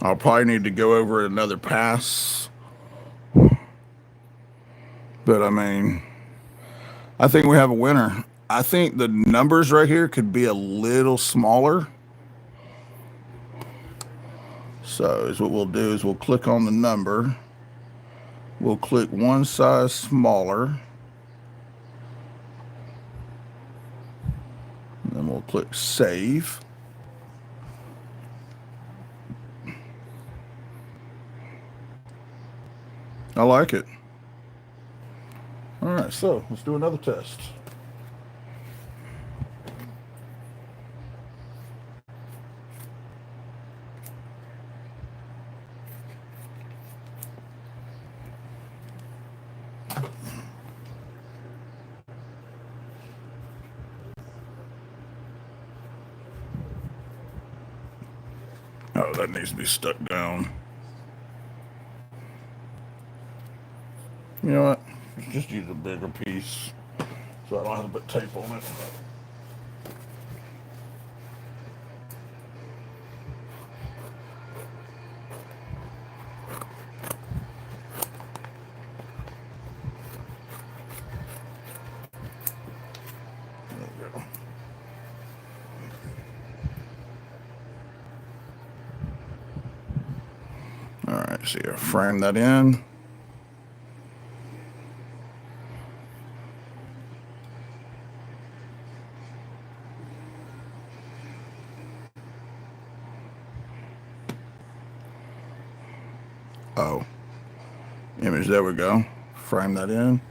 I'll probably need to go over another pass. But I mean, I think we have a winner. I think the numbers right here could be a little smaller. So is what we'll do is we'll click on the number. We'll click one size smaller. And then we'll click save. I like it. All right, so let's do another test. Oh, that needs to be stuck down. You know what? Let's just use a bigger piece so I don't have to put tape on it. There we go. All right, so you frame that in. Oh, image, there we go. Frame that in.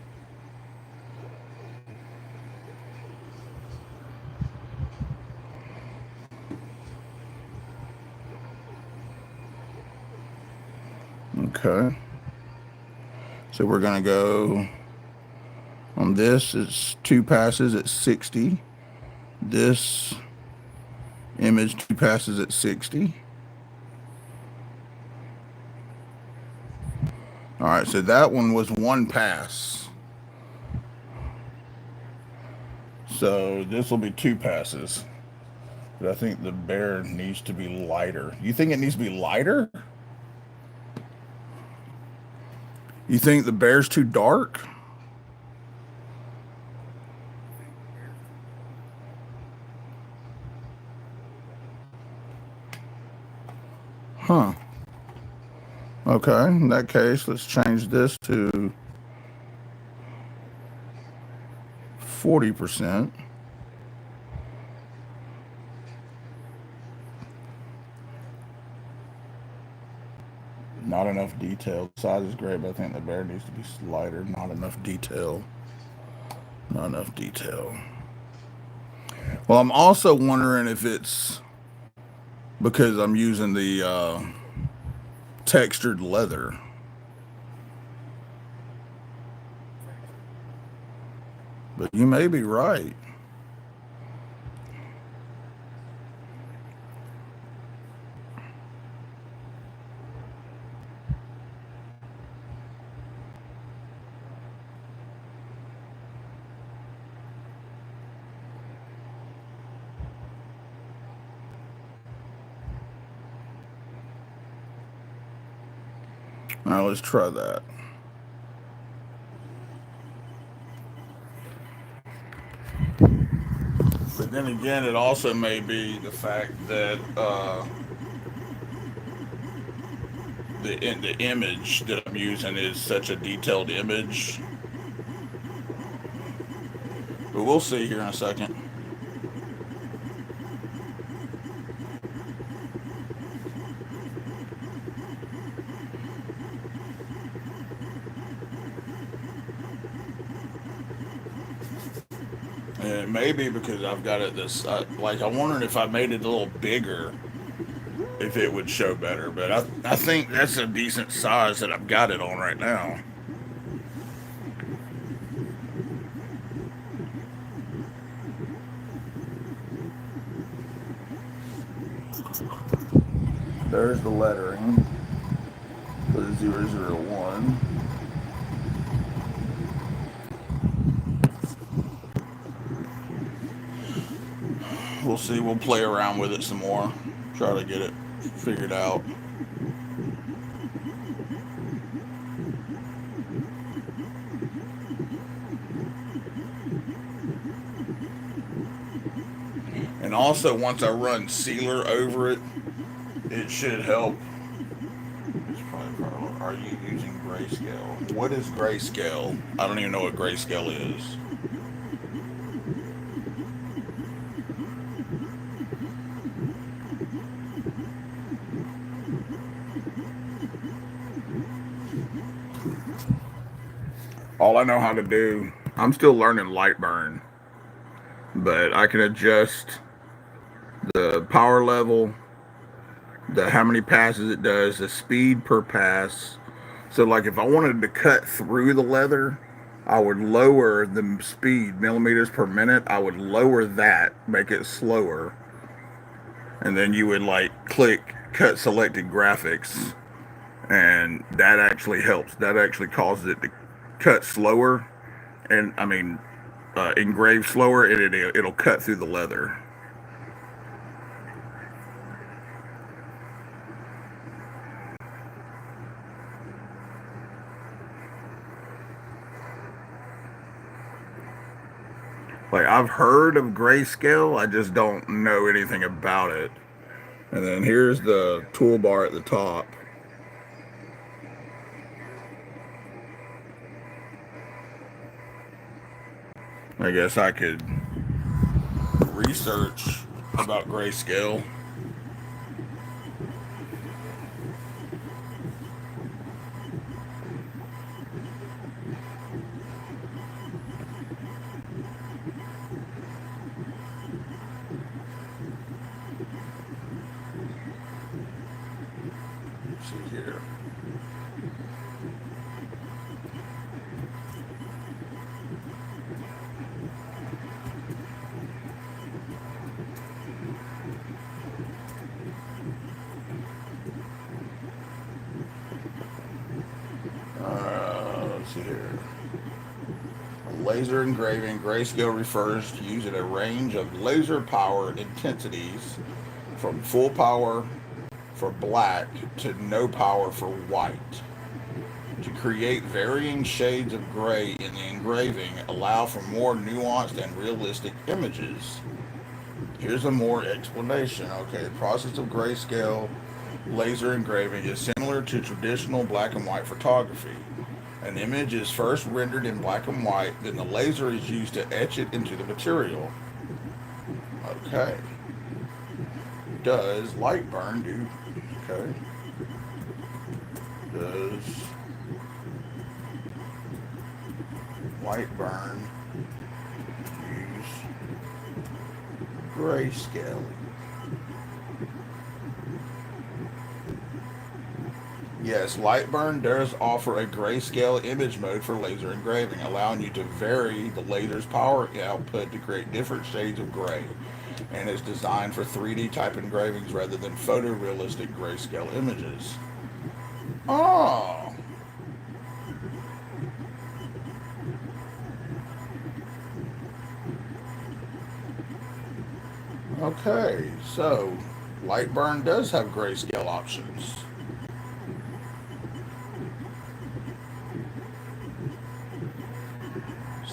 Okay. So we're gonna go on this. It's 2 passes at 60. This image 2 passes at 60. All right, so that one was 1 pass. So this will be 2 passes. But I think the bear needs to be lighter. You think it needs to be lighter? You think the bear's too dark? Huh. Okay, in that case, let's change this to 40%. Not enough detail. The size is great, but I think the bear needs to be lighter. Not enough detail. Not enough detail. Well, I'm also wondering if it's because I'm using the textured leather. But you may be right. Now let's try that. But then again, it also may be the fact that the image that I'm using is such a detailed image. But we'll see here in a second. And it may be because I've got it this like I'm wondering if I made it a little bigger, if it would show better. But I think that's a decent size that I've got it on right now. There's the lettering for the 001. We'll see. We'll play around with it some more. Try to get it figured out. And also, once I run sealer over it, it should help. It's probably, are you using grayscale? What is grayscale? I don't even know what grayscale is. All I know how to do, I'm still learning light burn, but I can adjust the power level, the how many passes it does, the speed per pass. So like if I wanted to cut through the leather, I would lower the speed millimeters per minute. I would lower that, make it slower. And then you would like click cut selected graphics, and that actually helps. That actually causes it to cut slower, and I mean engrave slower, and it'll cut through the leather. Like I've heard of grayscale, I just don't know anything about it. And then here's the toolbar at the top. I guess I could research about grayscale. Let's see here. Let's see here. Laser engraving, grayscale refers to using a range of laser power intensities from full power for black to no power for white. To create varying shades of gray in the engraving, allow for more nuanced and realistic images. Here's a more explanation. Okay, the process of grayscale laser engraving is similar to traditional black and white photography. An image is first rendered in black and white, then the laser is used to etch it into the material. Okay. Does light burn do? Okay. Does light burn use grayscale? Yes, Lightburn does offer a grayscale image mode for laser engraving, allowing you to vary the laser's power output to create different shades of gray, and is designed for 3D type engravings rather than photorealistic grayscale images. Oh, okay, so Lightburn does have grayscale options.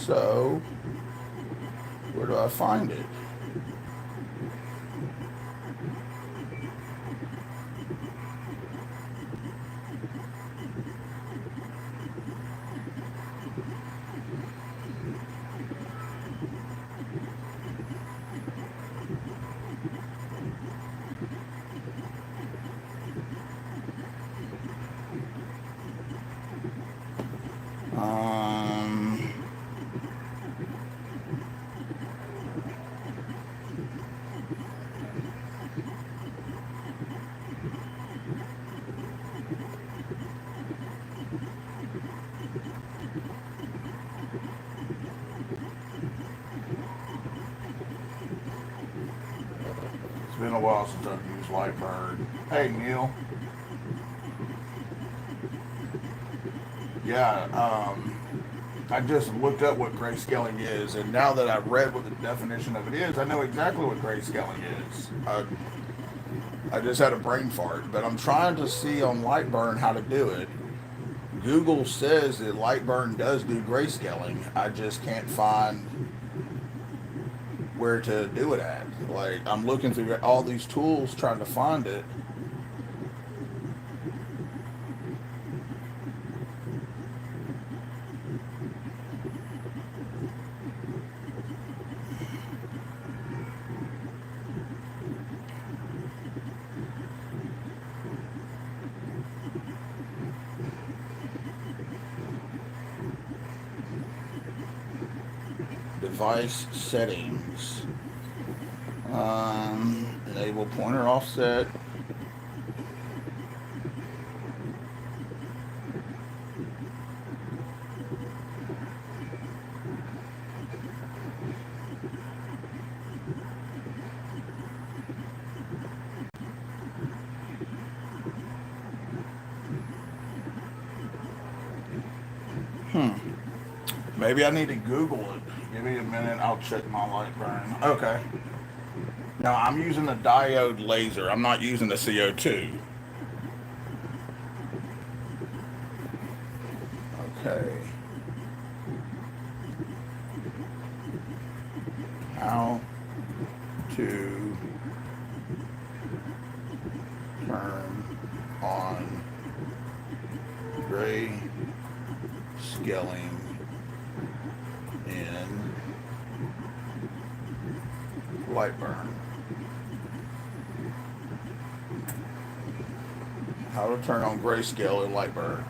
So, where do I find it? Um, it's been a while since I've used Lightburn. Hey, Neil. Yeah, I just looked up what grayscaling is, and now that I've read what the definition of it is, I know exactly what grayscaling is. I just had a brain fart, but I'm trying to see on Lightburn how to do it. Google says that Lightburn does do grayscaling. I just can't find where to do it at. Like, I'm looking through all these tools trying to find it. Device settings. Enable pointer offset. Maybe I need to Google it. Give me a minute. I'll check my Lightburn. Okay. Now I'm using the diode laser. I'm not using the CO2. Okay. How to turn on gray scaling in Lightburn. How to turn on grayscale in Lightburn.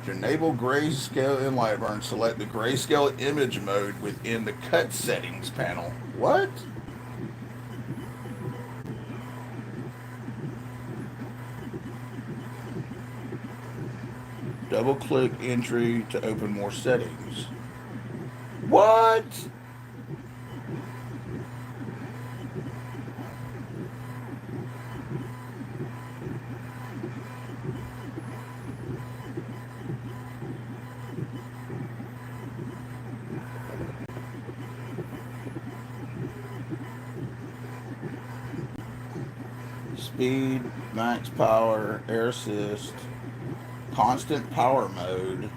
To enable grayscale in Lightburn, select the grayscale image mode within the cut settings panel. What? Double click entry to open more settings. What? Speed, max power, air assist, constant power mode.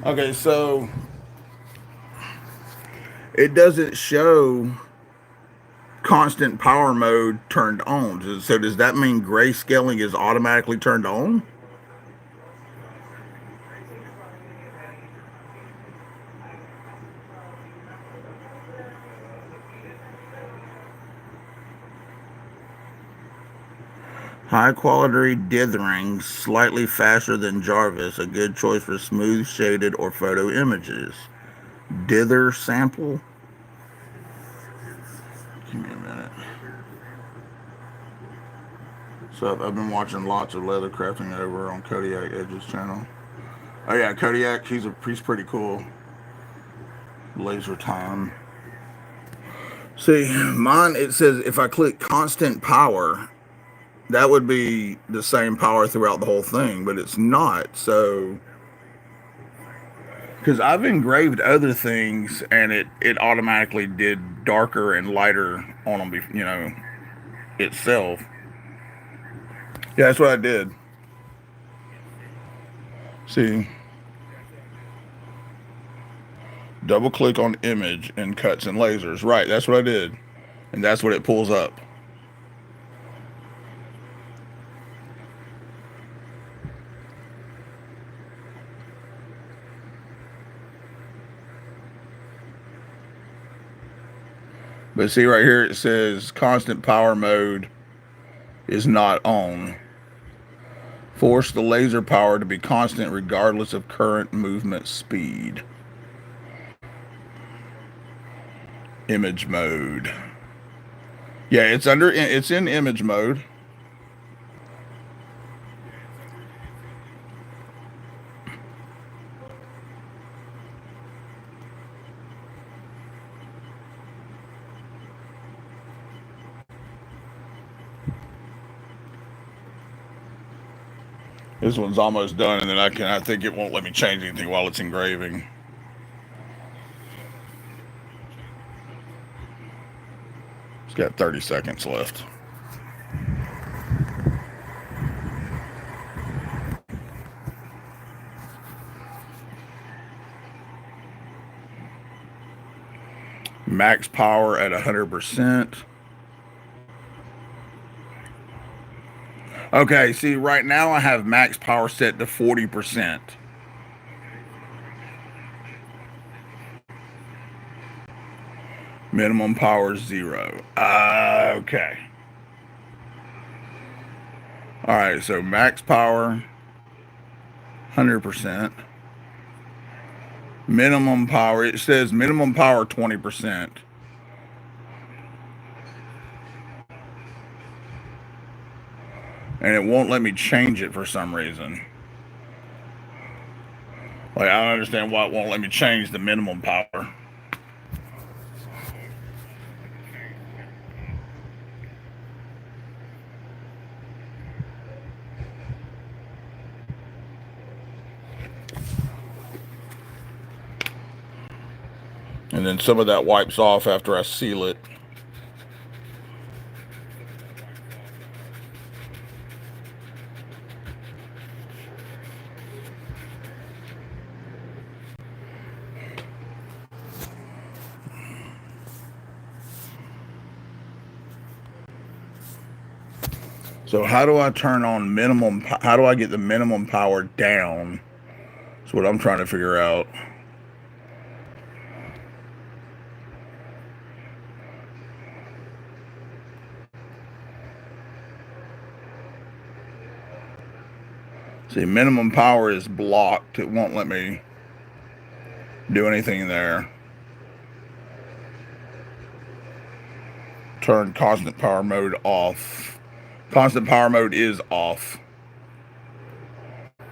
Okay, so it doesn't show constant power mode turned on. So does that mean grayscaling is automatically turned on? High quality dithering, slightly faster than Jarvis, a good choice for smooth shaded or photo images. Dither sample. Give me a minute. So I've been watching lots of leather crafting over on Kodiak Edge's channel. Oh yeah, Kodiak, he's pretty cool. Laser time. See, mine it says if I click constant power, that would be the same power throughout the whole thing, but it's not. So because I've engraved other things and it automatically did darker and lighter on them, itself. Yeah, that's what I did. See, Double click on image and cuts and lasers. Right, that's what I did. And that's what it pulls up. But see right here it says constant power mode is not on. Force the laser power to be constant regardless of current movement speed. Image mode. Yeah, it's in image mode. This one's almost done, and then I think it won't let me change anything while it's engraving. It's got 30 seconds left. Max power at 100%. Okay, see, right now I have max power set to 40%. Minimum power 0. Okay. Alright, so max power 100%. Minimum power, it says minimum power 20%. And it won't let me change it for some reason. Like, I don't understand why it won't let me change the minimum power. And then some of that wipes off after I seal it. So how do I turn on minimum? How do I get the minimum power down? That's what I'm trying to figure out. See, minimum power is blocked. It won't let me do anything there. Turn constant power mode off. Constant power mode is off.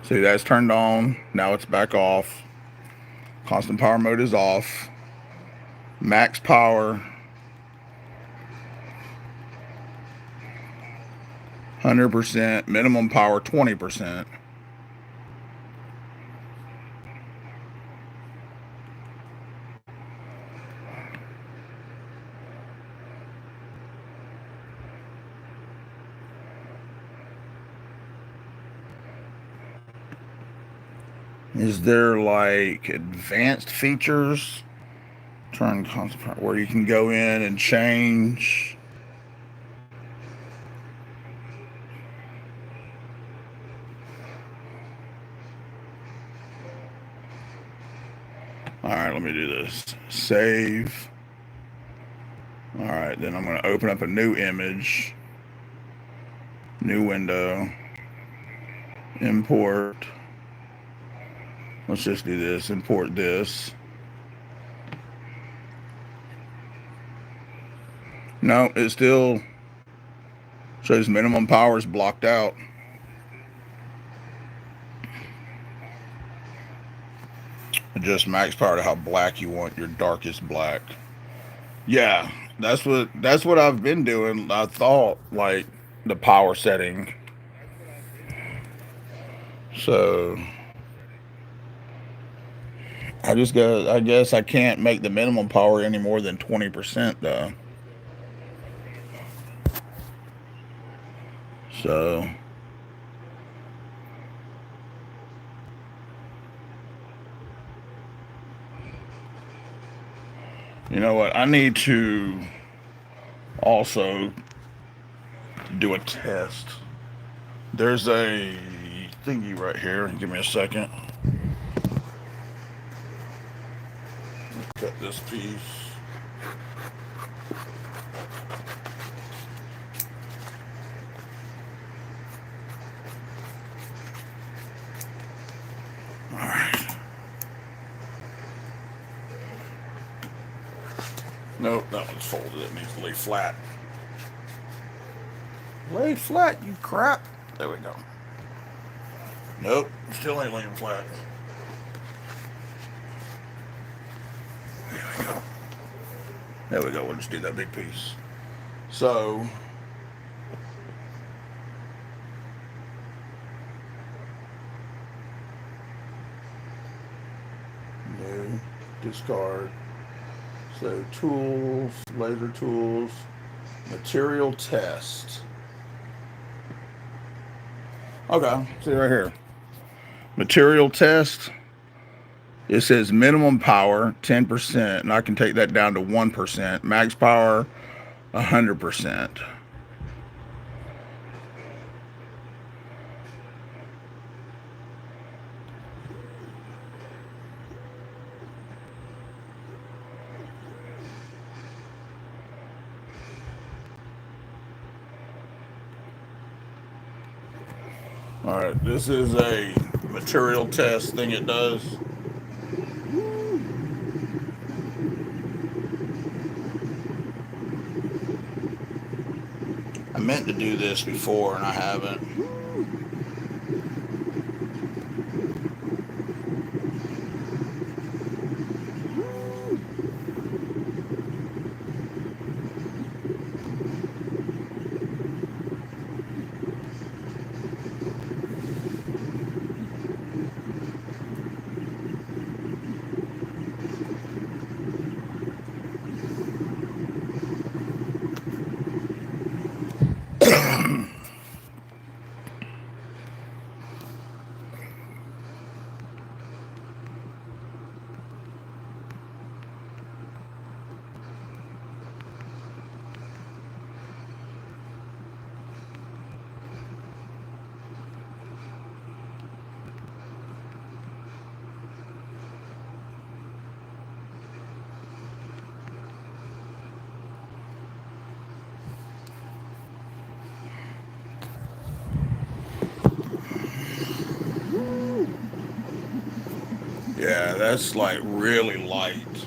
See, that's turned on. Now it's back off. Constant power mode is off. Max power 100%. Minimum power 20%. Is there like advanced features? Turn constant power where you can go in and change. Alright, let me do this. Save. Alright, then I'm going to open up a new image. New window. Import. Let's just do this. Import this. No, it still shows minimum power is blocked out. Adjust max power to how black you want your darkest black. Yeah, that's what I've been doing. I thought like the power setting. So I guess I can't make the minimum power any more than 20% though. So You know what? I need to also do a test. There's a thingy right here. Give me a second. Cut this piece. Alright. Nope, that one's folded. It needs to lay flat. Lay flat, you crap. There we go. Nope, still ain't laying flat. There we go. There we go. We'll just do that big piece. So, new, discard. So, tools, laser tools, material test. Okay, see right here. Material test. It says minimum power 10%, and I can take that down to 1%. Max power 100%. All right, this is a material test thing it does. I meant to do this before and I haven't. Yeah, that's like really light.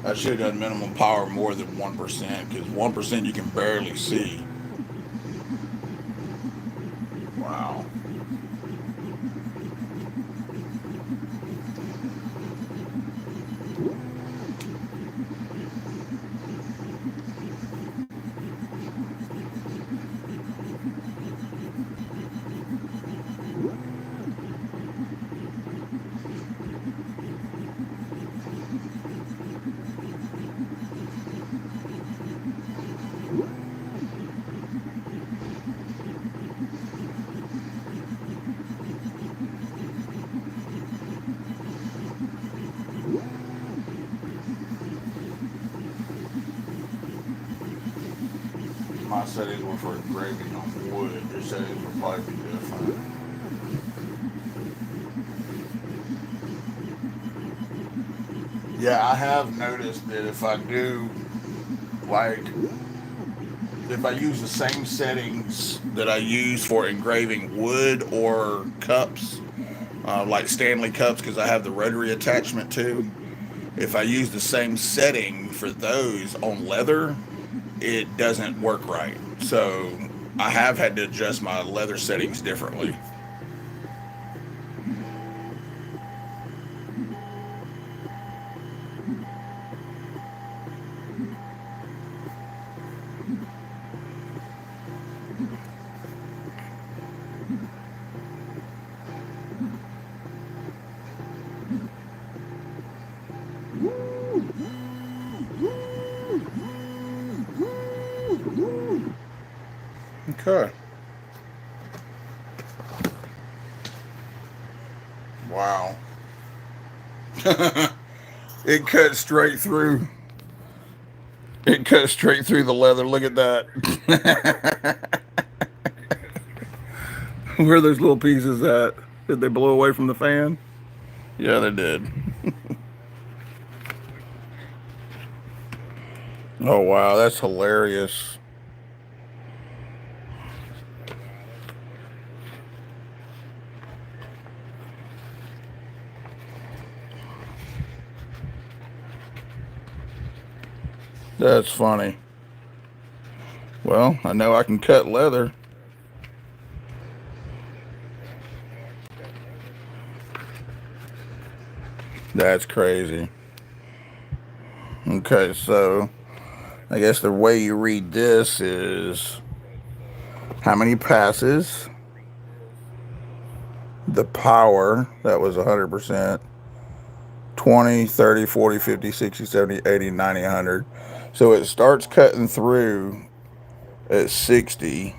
I should have done minimum power more than 1% because 1% you can barely see. Wow. My settings were for engraving on wood. Your settings will probably be different. Yeah, I have noticed that if I do, like, if I use the same settings that I use for engraving wood or cups, like Stanley cups, because I have the rotary attachment too, if I use the same setting for those on leather, it doesn't work right. So I have had to adjust my leather settings differently. Okay. Wow. It cut straight through. It cut straight through the leather. Look at that. Where are those little pieces at? Did they blow away from the fan? Yeah, they did. Oh, wow. That's hilarious. That's funny. Well, I know I can cut leather. That's crazy. Okay, so I guess the way you read this is how many passes, the power, that was 100%, 20, 30, 40, 50, 60, 70, 80, 90, 100. So it starts cutting through at 60,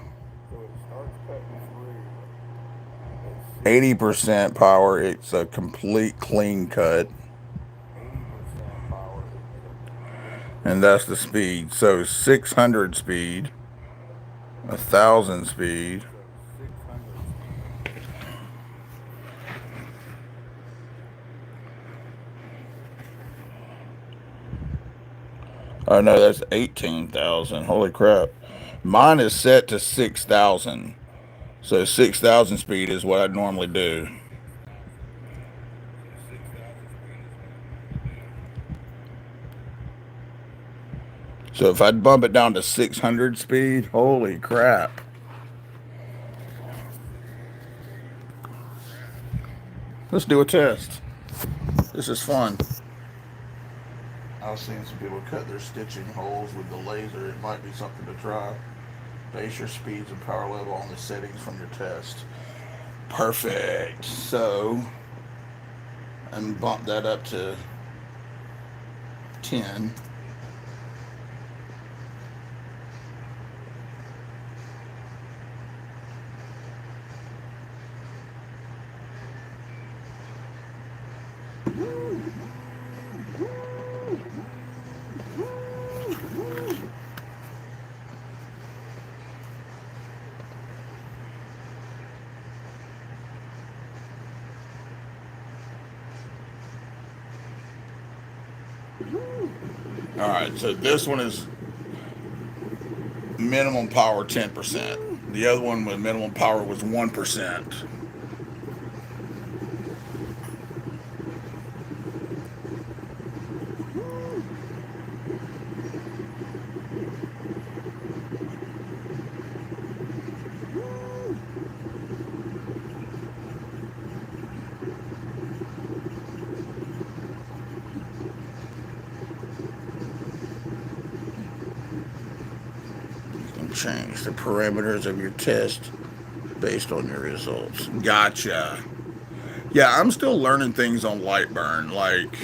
80% power, it's a complete clean cut, and that's the speed. So 600 speed, 1,000 speed. Oh no, that's 18,000. Holy crap. Mine is set to 6,000. So 6,000 speed is what I'd normally do. So if I'd bump it down to 600 speed, holy crap. Let's do a test. This is fun. I was seeing some people cut their stitching holes with the laser. It might be something to try. Base your speeds and power level on the settings from your test. Perfect. So, and bump that up to 10. All right, so this one is minimum power 10%. The other one with minimum power was 1%. Change the parameters of your test based on your results. Gotcha. Yeah, I'm still learning things on Lightburn. Like,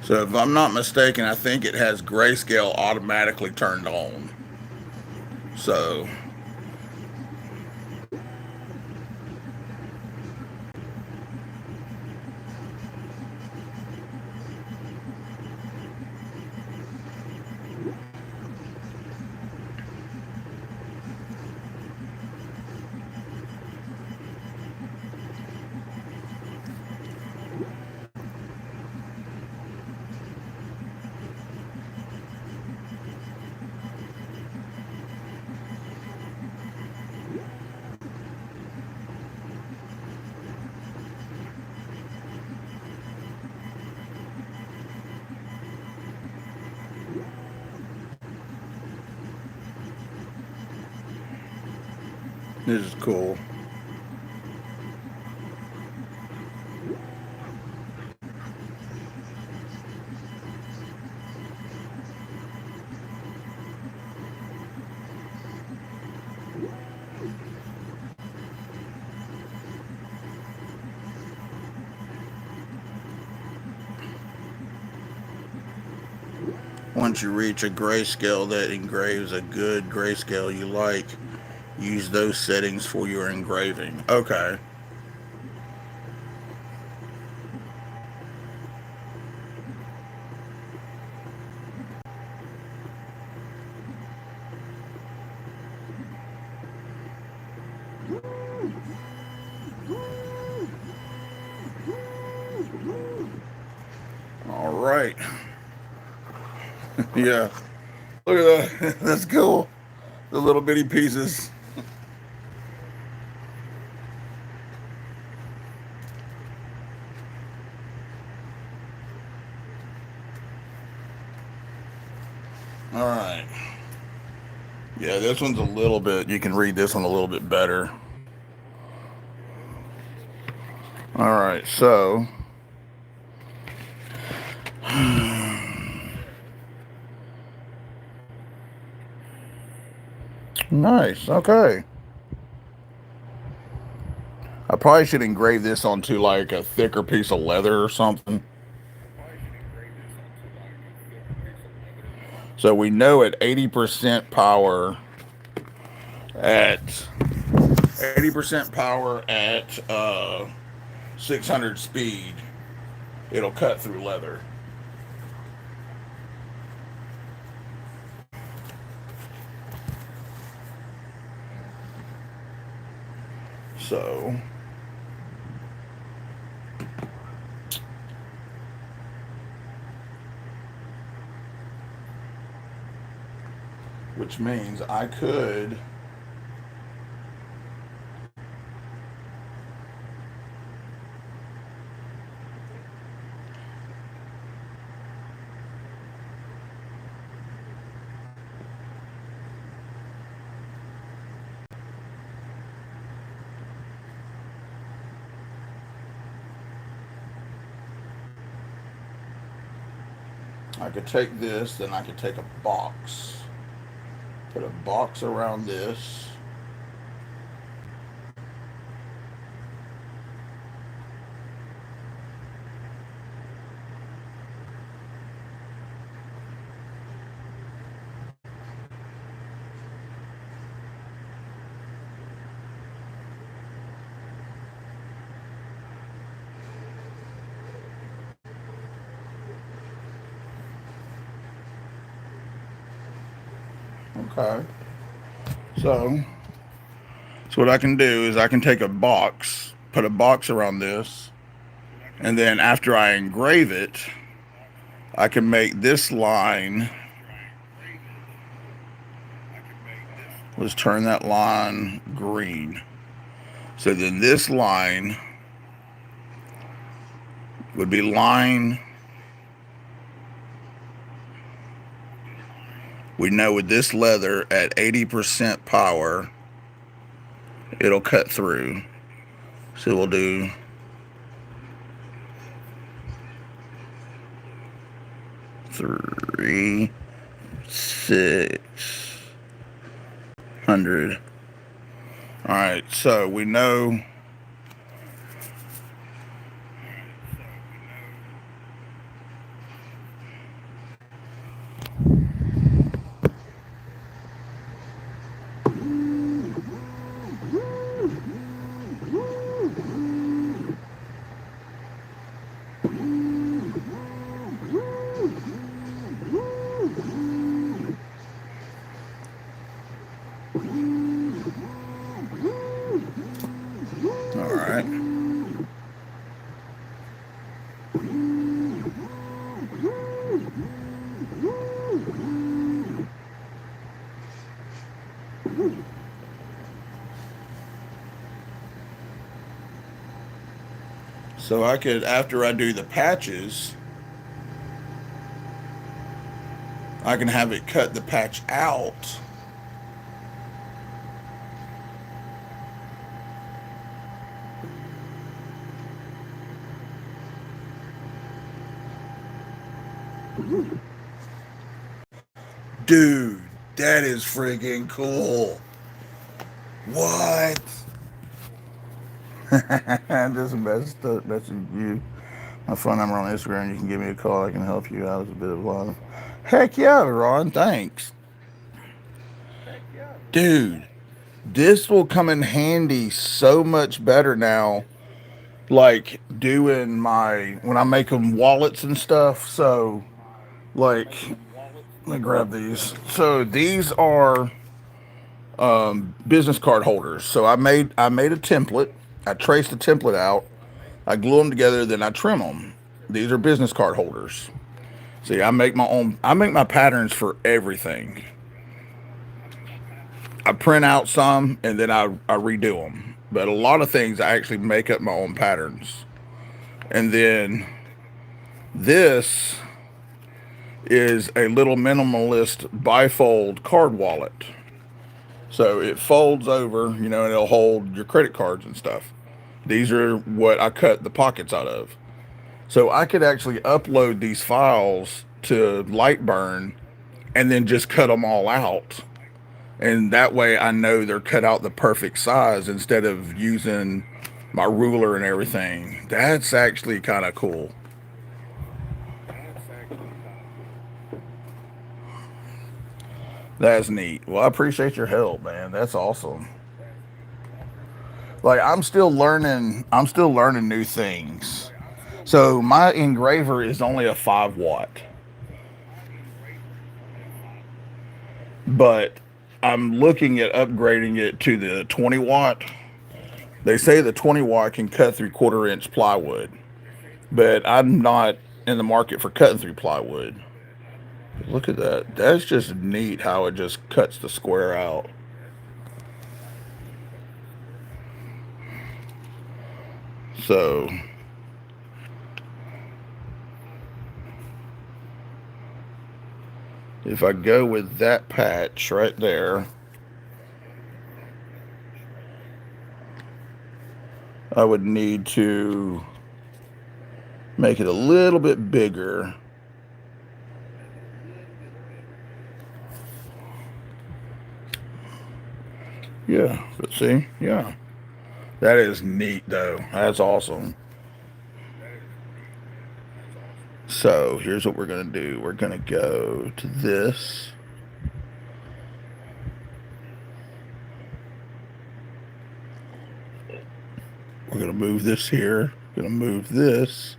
so if I'm not mistaken, I think it has grayscale automatically turned on. So, This is cool. Once you reach a grayscale that engraves a good grayscale you like, use those settings for your engraving. Okay. All right. Yeah. Look at that. That's cool. The little bitty pieces. All right. Yeah, this one's a little bit, you can read this one a little bit better. All right. So, nice. Okay. I probably should engrave this onto like a thicker piece of leather or something. So we know at 80% power, at 80% power at 600 speed, it'll cut through leather. So, which means I could take this, then I could take a box, put a box around this. Okay. So, so what I can do is I can take a box, put a box around this, and then after I engrave it, I can make this line. Let's turn that line green. So then this line would be line. We know with this leather at 80% power, it'll cut through. So we'll do three, 600. All right, so we know. All right. So I could, after I do the patches, I can have it cut the patch out Dude, that is freaking cool. What? Just messaging you. My phone number on Instagram. You can give me a call. I can help you out. It's a bit of a lot of. Heck yeah, Ron. Thanks. Dude, this will come in handy so much better now. Like doing my when I make them wallets and stuff. So like, let me grab these. So these are business card holders. So I made a template. I traced the template out. I glue them together. Then I trim them. These are business card holders. See, I make my own. I make my patterns for everything. I print out some and then I redo them. But a lot of things I actually make up my own patterns. And then this is a little minimalist bifold card wallet. So it folds over, and it'll hold your credit cards and stuff. These are what I cut the pockets out of. So I could actually upload these files to Lightburn and then just cut them all out. And that way I know they're cut out the perfect size instead of using my ruler and everything. That's actually kind of cool. That's neat. Well, I appreciate your help, man. That's awesome. Like I'm still learning new things. So my engraver is only a 5 watt, but I'm looking at upgrading it to the 20 watt. They say the 20 watt can cut through quarter-inch plywood, but I'm not in the market for cutting through plywood. Look at that. That's just neat how it just cuts the square out. So if I go with that patch right there, I would need to make it a little bit bigger. Yeah, but see, yeah. That is neat though. That's awesome. So here's what we're gonna do. We're gonna go to this. We're gonna move this here. Gonna move this.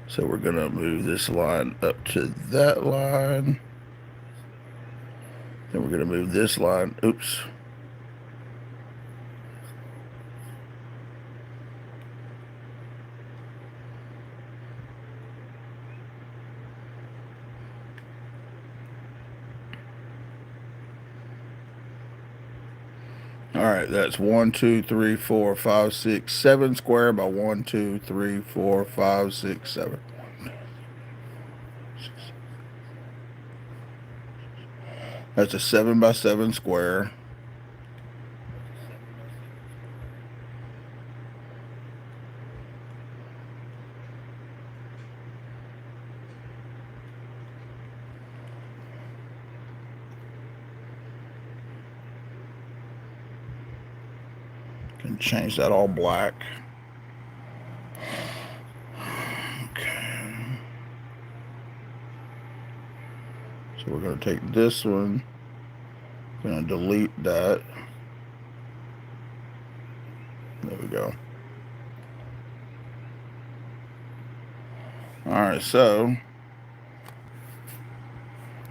So we're gonna move this line up to that line. Then we're gonna move this line. Oops. All right, that's 1, 2, 3, 4, 5, 6, 7 square by 1, 2, 3, 4, 5, 6, 7. That's a 7 by 7 square. Can change that all black. Okay. So we're going to take this one. Going to delete that. There we go. All right, so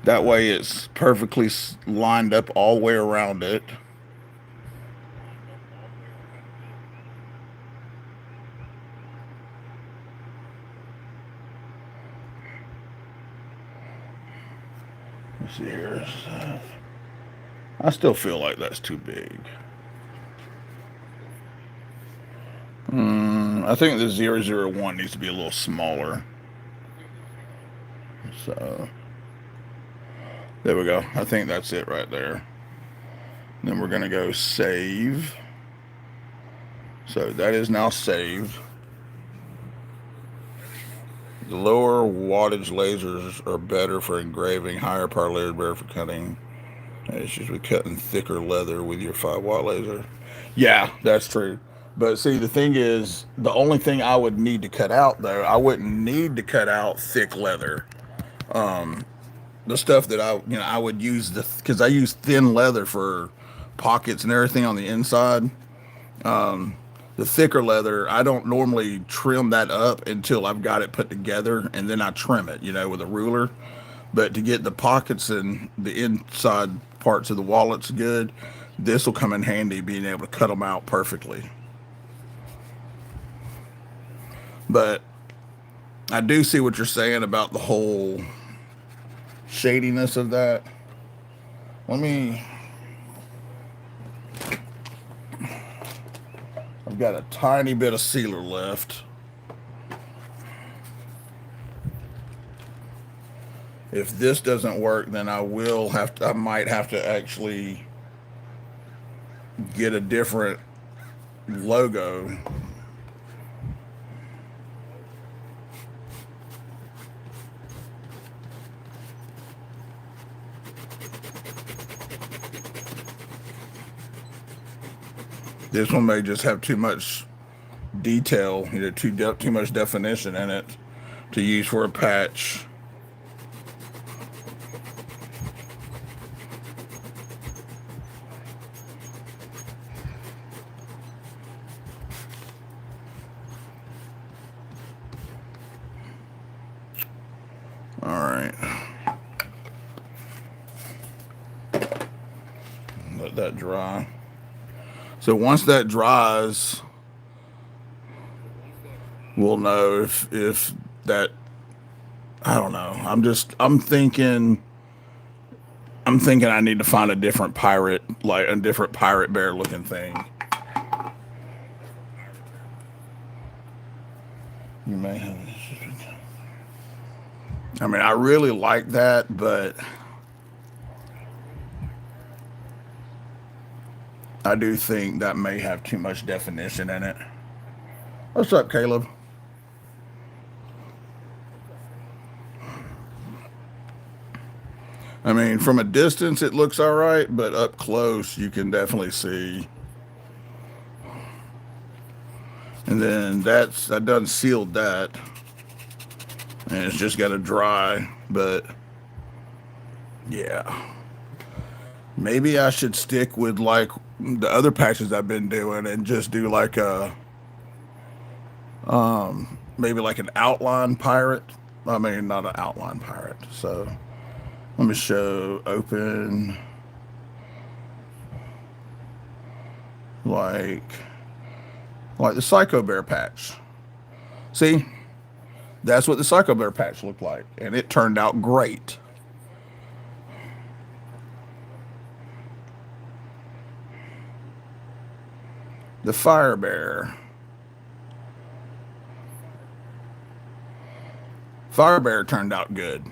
that way it's perfectly lined up all the way around it. Let's see here. I still feel like that's too big. I think the 001 needs to be a little smaller. So there we go. I think that's it right there. Then we're going to go save. So that is now saved. The lower wattage lasers are better for engraving, higher power lasers better for cutting. It's just with cutting thicker leather with your 5 watt laser. Yeah, that's true. But see, the thing is, the only thing I would need to cut out, though, I wouldn't need to cut out thick leather. The stuff that I would use because I use thin leather for pockets and everything on the inside. The thicker leather, I don't normally trim that up until I've got it put together, and then I trim it, with a ruler. But to get the pockets and the inside parts of the wallets good, this will come in handy being able to cut them out perfectly. But I do see what you're saying about the whole shadiness of that. Let me. I've got a tiny bit of sealer left. If this doesn't work, then I might have to actually get a different logo. This one may just have too much detail, too much definition in it to use for a patch. All right. Let that dry. So once that dries, we'll know if that. I don't know. I'm thinking I need to find a different pirate, like a different pirate bear looking thing. You may have. I mean, I really like that, but I do think that may have too much definition in it. What's up, Caleb? I mean, from a distance it looks all right, but up close you can definitely see. And then I done sealed that, and it's just got to dry. But yeah, maybe I should stick with like the other patches I've been doing and just do like maybe like an outline pirate. I mean, not an outline pirate. So let me show open like the Psycho Bear patch. See, that's what the Psycho Bear patch looked like, and it turned out great. The Fire Bear. Fire Bear turned out good.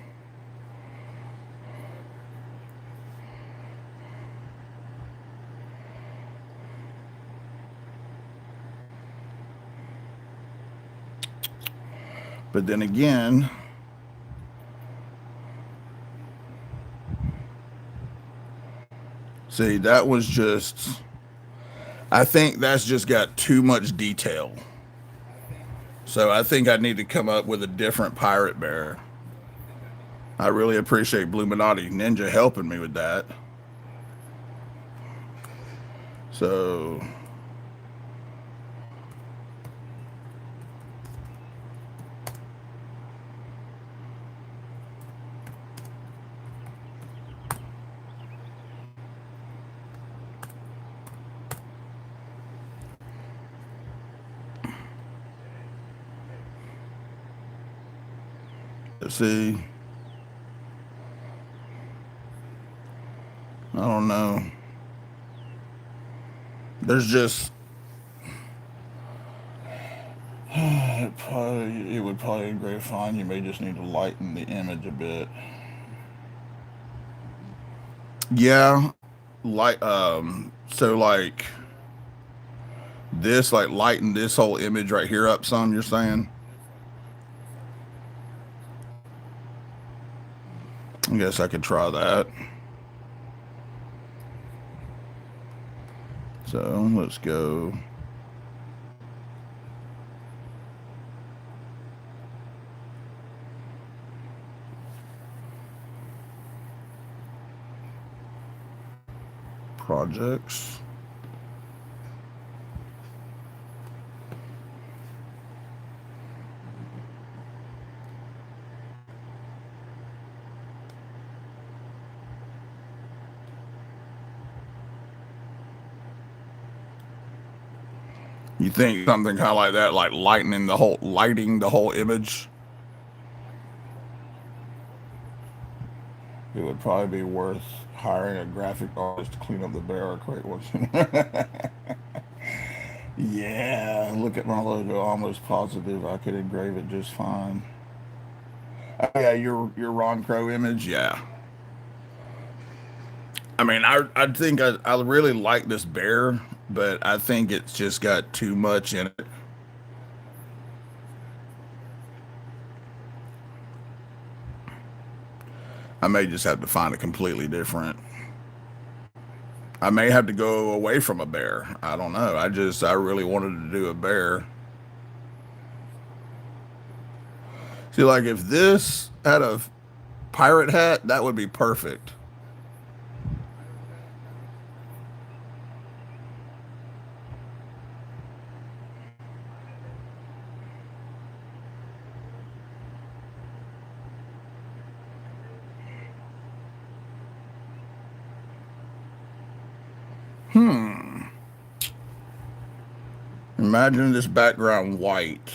But then again, see, that was just, I think that's just got too much detail. So I think I need to come up with a different pirate bear. I really appreciate Bluminati Ninja helping me with that. So let's see. I don't know. There's just it would probably engrave fine. You may just need to lighten the image a bit. Yeah, light. So like this, like lighten this whole image right here up some. You're saying? I guess I could try that. So let's go. Projects. You think something kind of like that, like lighting the whole image? It would probably be worth hiring a graphic artist to clean up the bear crate once. Yeah, look at my logo. Almost positive I could engrave it just fine. Oh yeah, your Ron Crow image. Yeah, I mean, I think I really like this bear, but I think it's just got too much in it. I may just have to find a completely different. I may have to go away from a bear. I don't know. I really wanted to do a bear. See, like if this had a pirate hat, that would be perfect. Imagine this background white.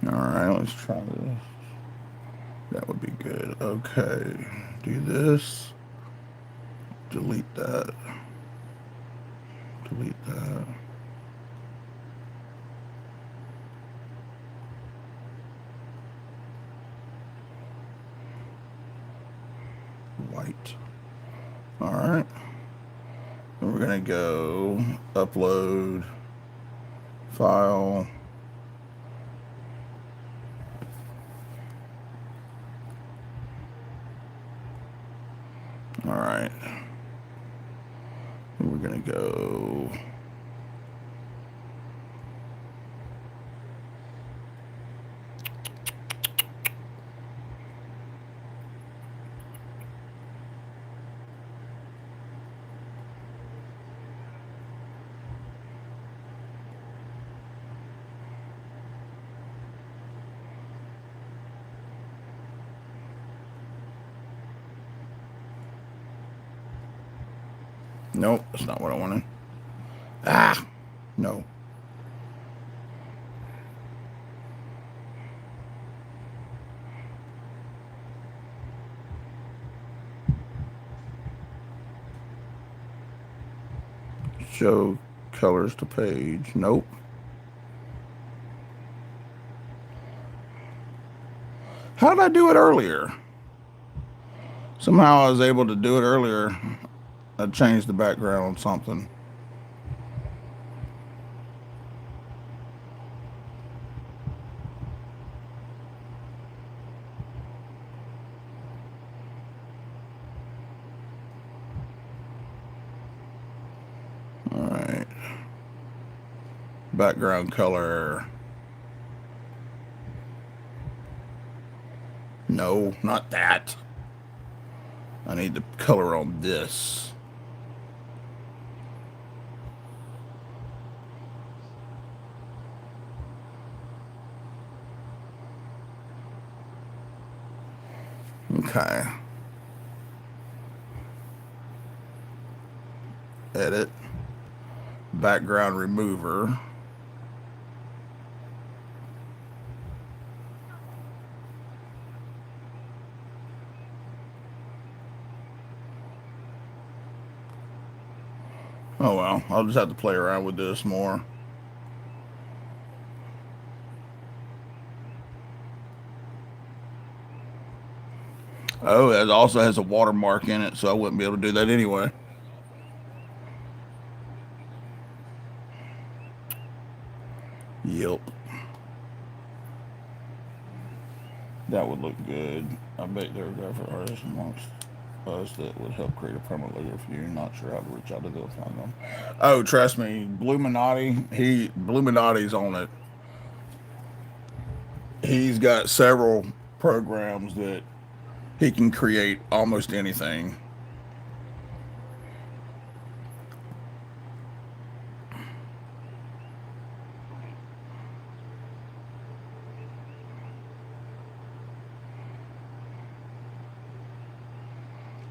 All right, let's try this. That would be good. Okay, do this. Delete that. Delete that. White. All right. Then we're gonna go upload file. All right. Then we're gonna go. Nope, that's not what I wanted. Ah, no. Show colors to page. Nope. How did I do it earlier? Somehow I was able to do it earlier. I changed the background on something. All right. Background color. No, not that. I need the color on this. Okay. Edit. Background remover. Oh well, I'll just have to play around with this more. Oh, it also has a watermark in it, so I wouldn't be able to do that anyway. Yep. That would look good. I bet there are graphic artists amongst us that would help create a permanent logo for you. Not sure how to reach out to go find them. Oh, trust me, Bluminati's on it. He's got several programs that he can create almost anything.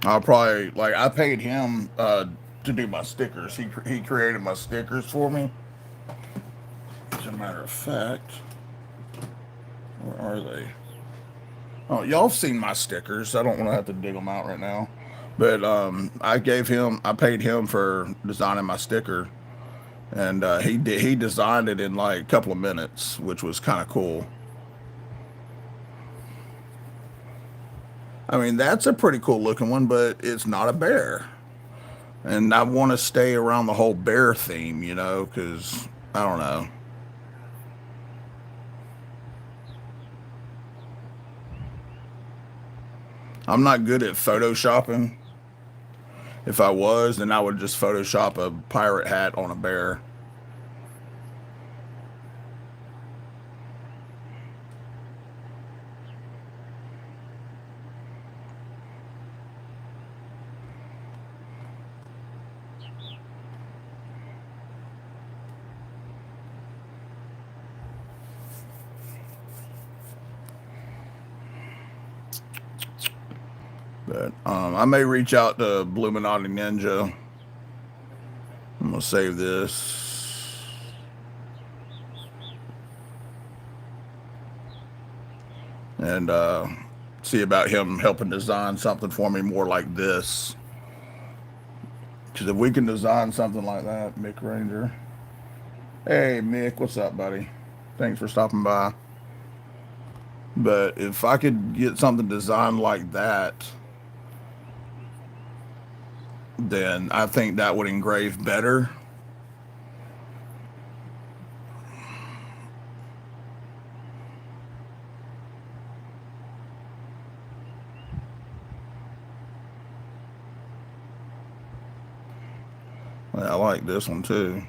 I'll probably like I paid him to do my stickers. He created my stickers for me. As a matter of fact, where are they? Oh, y'all have seen my stickers. I don't want to have to dig them out right now. But I paid him for designing my sticker, and he designed it in like a couple of minutes, which was kind of cool. I mean, that's a pretty cool looking one, but it's not a bear. And I want to stay around the whole bear theme, because I don't know. I'm not good at photoshopping. If I was, then I would just Photoshop a pirate hat on a bear. But I may reach out to Bluminati Ninja. I'm gonna save this. And see about him helping design something for me more like this. Because if we can design something like that, Mick Ranger. Hey, Mick, what's up, buddy? Thanks for stopping by. But if I could get something designed like that, then I think that would engrave better. I like this one too.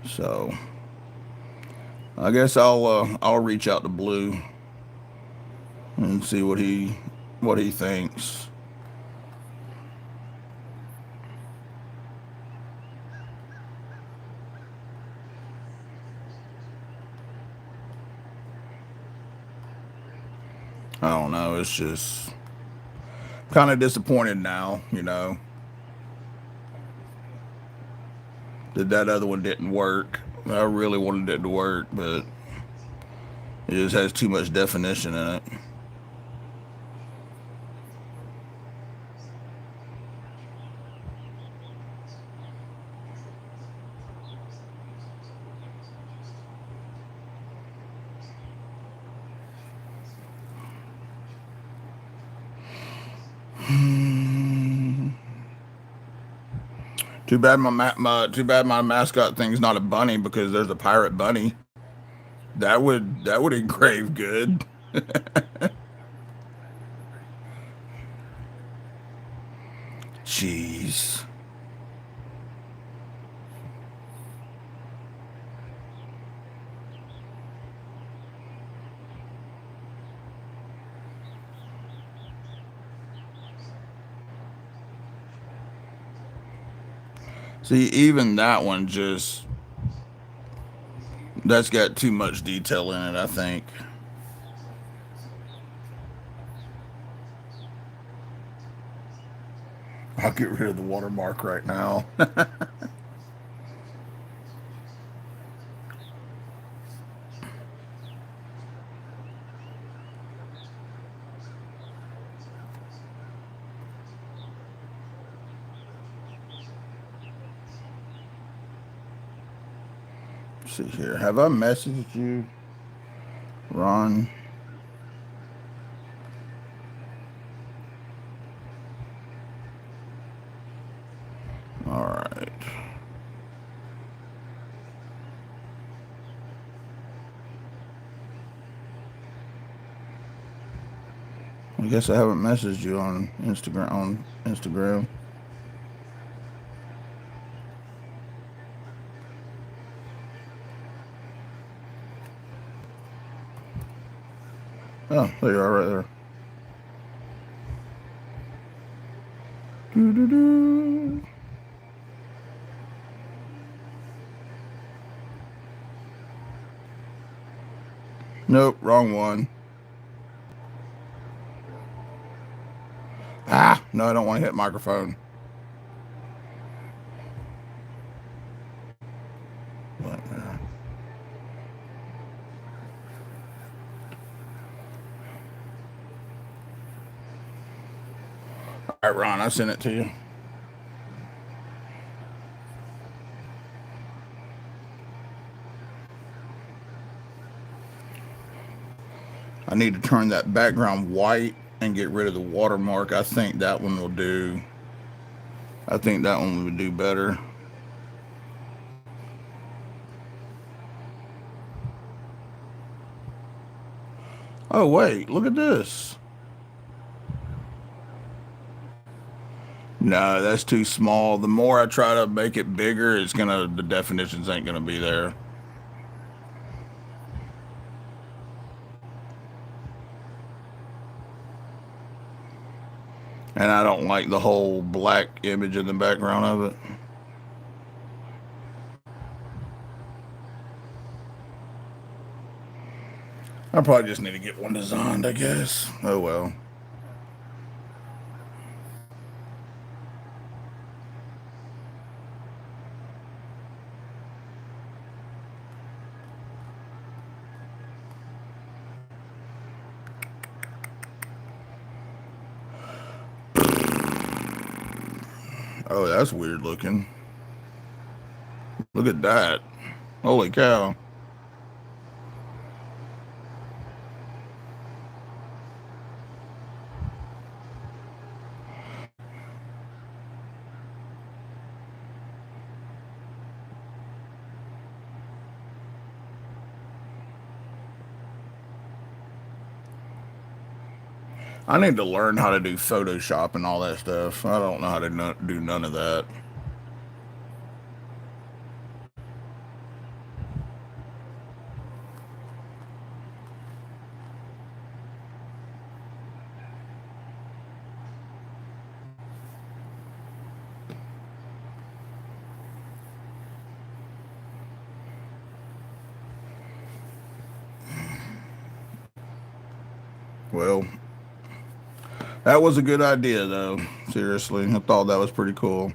So I guess I'll reach out to Blue and see what he thinks. I don't know. It's just kind of disappointed now, that other one didn't work. I really wanted it to work, but it just has too much definition in it. Too bad my mascot thing's not a bunny because there's a pirate bunny. That would engrave good. Jeez. See, even that one just, that's got too much detail in it, I think. I'll get rid of the watermark right now. See here. Have I messaged you, Ron? All right. I guess I haven't messaged you on Instagram. Oh, there you are, right there. Doo-doo-doo. Nope, wrong one. Ah, no, I don't want to hit microphone. All right, Ron, I sent it to you. I need to turn that background white and get rid of the watermark. I think that one will do. I think that one would do better. Oh, wait, look at this. No, that's too small. The more I try to make it bigger, the definitions ain't gonna be there. And I don't like the whole black image in the background of it. I probably just need to get one designed, I guess. Oh well. Oh, that's weird looking. Look at that. Holy cow. I need to learn how to do Photoshop and all that stuff. I don't know how to do none of that. Well, that was a good idea, though. Seriously, I thought that was pretty cool.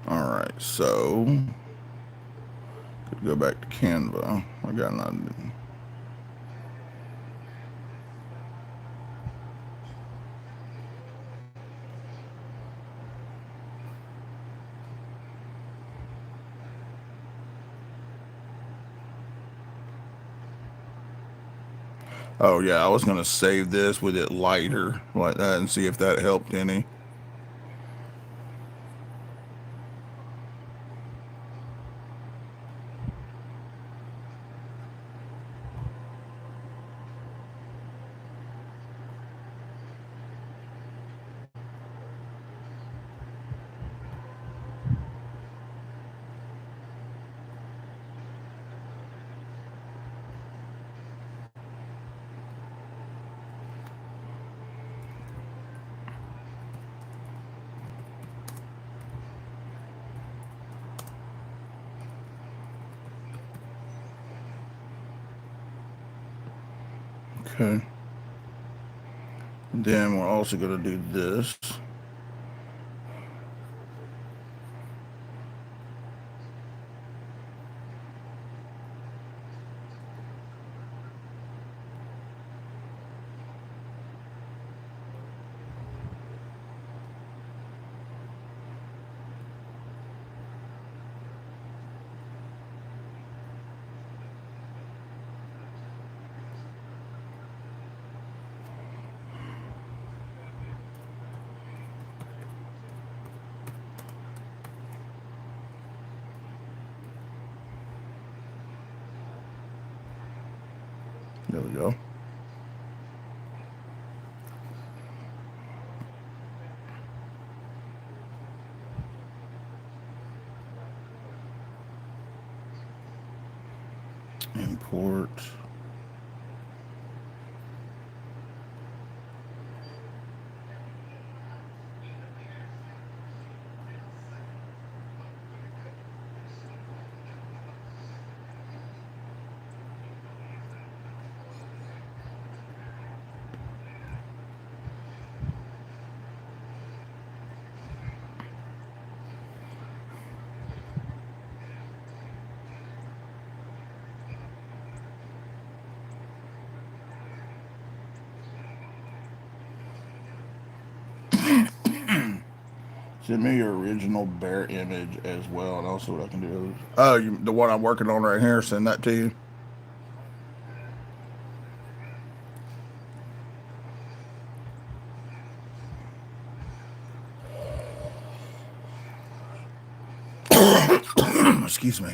All right, so could go back to Canva. I got nothing. Oh yeah, I was gonna save this with it lighter like that and see if that helped any. Okay. Then we're also going to do this. There we go. Import. Send me your original bear image as well, and I'll see what I can do. Oh, the one I'm working on right here. Send that to you. Excuse me.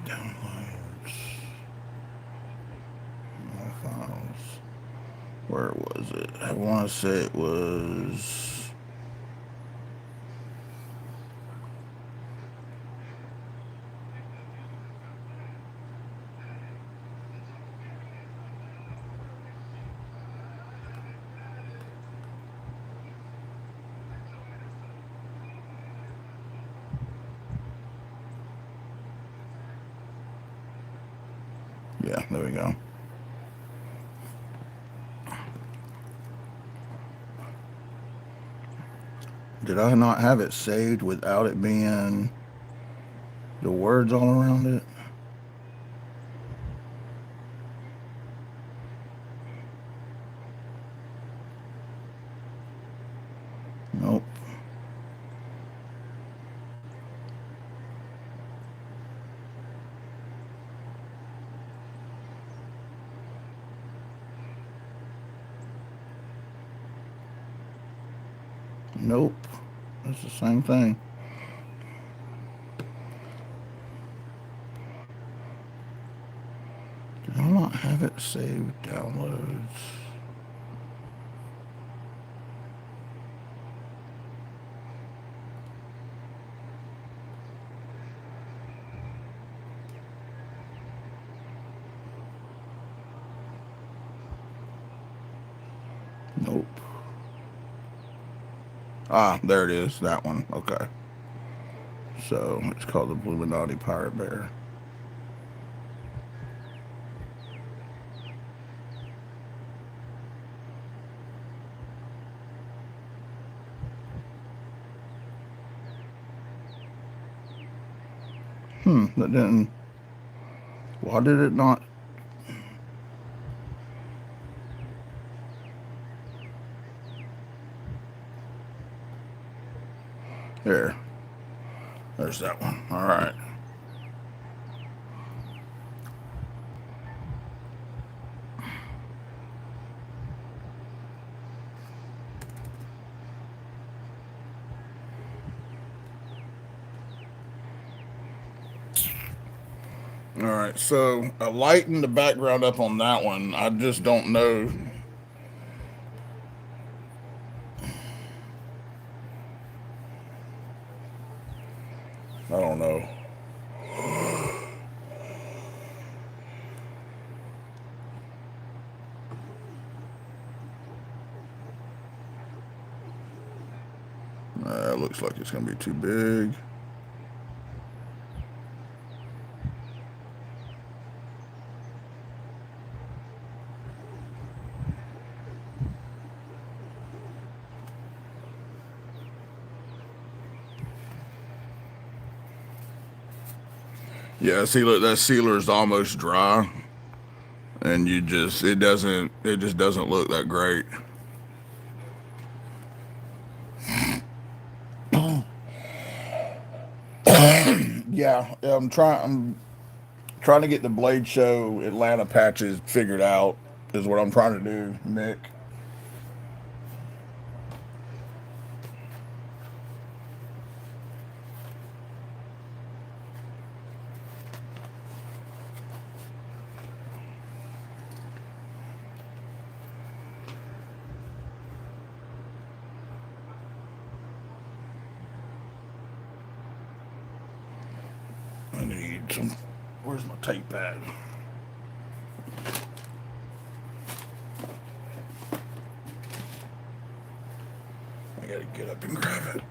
Downloads. All files. Where was it? I want to say it was. Yeah, there we go. Did I not have it saved without it being the words all around it? Nope. Nope. It's the same thing. Did I not have it saved downloads? Nope. Ah, there it is. That one. Okay. So it's called the Illuminati Pirate Bear. That didn't. Why did it not? There. There's that one. All right. All right. So I lightened the background up on that one. I just don't know. I don't know. looks like it's going to be too big. Yeah, see, look, that sealer is almost dry, and it just doesn't look that great. Yeah, I'm trying to get the Blade Show Atlanta patches figured out. Is what I'm trying to do, Nick. I need some. Where's my tape pad? I gotta get up and grab it.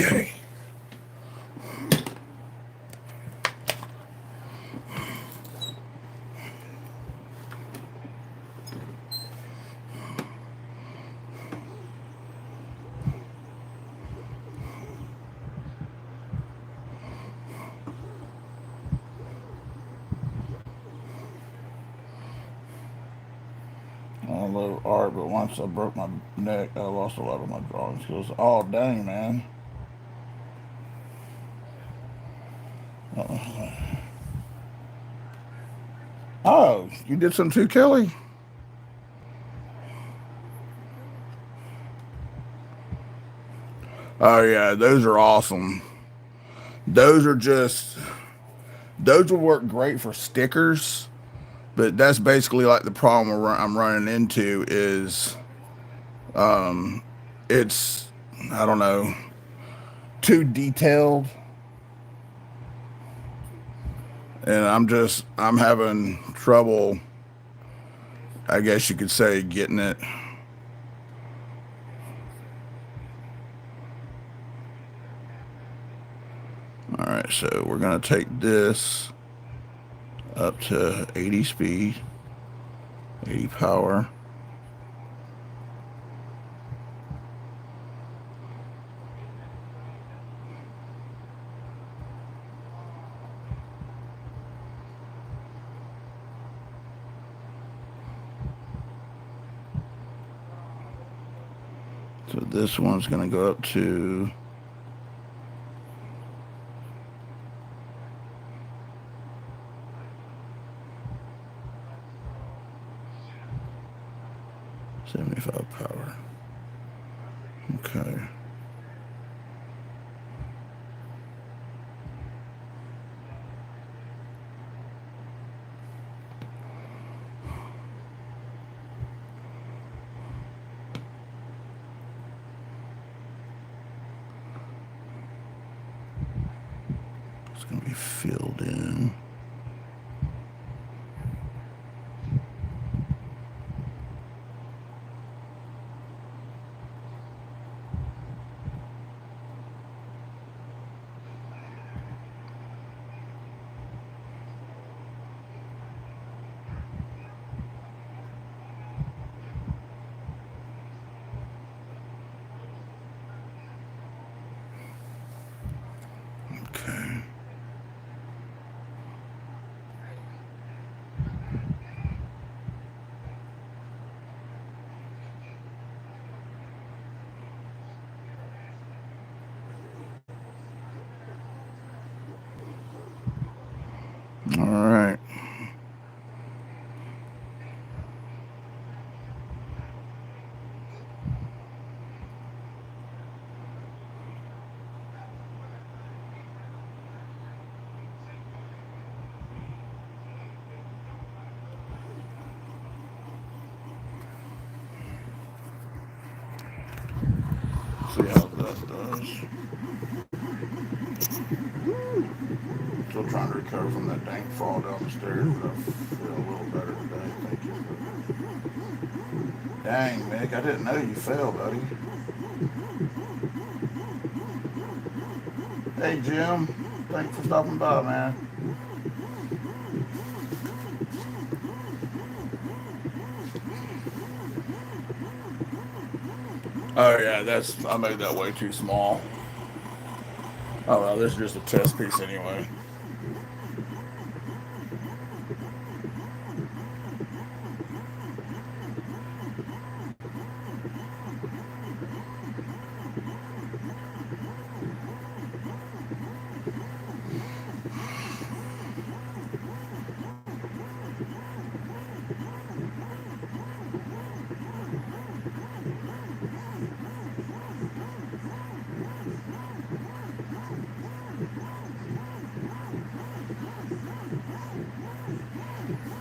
Okay. I love art, but once I broke my neck, I lost a lot of my drawing skills. Oh, dang, man. Oh, you did some too, Kelly? Oh, yeah, those are awesome. Those are just, those will work great for stickers, but that's basically like the problem I'm running into is it's, I don't know, too detailed. And I'm having trouble, I guess you could say, getting it. All right, so we're going to take this up to 80 speed, 80 power. So this one's going to go up to 75 power. Okay. It's going to be filled in. Okay. All right. See how that does. Still trying to recover from that dang fall down the stairs, but I feel a little better today. Thank you. Dang, Mick, I didn't know you fell, buddy. Hey, Jim. Thanks for stopping by, man. Oh, yeah, I made that way too small. Oh, well, this is just a test piece anyway.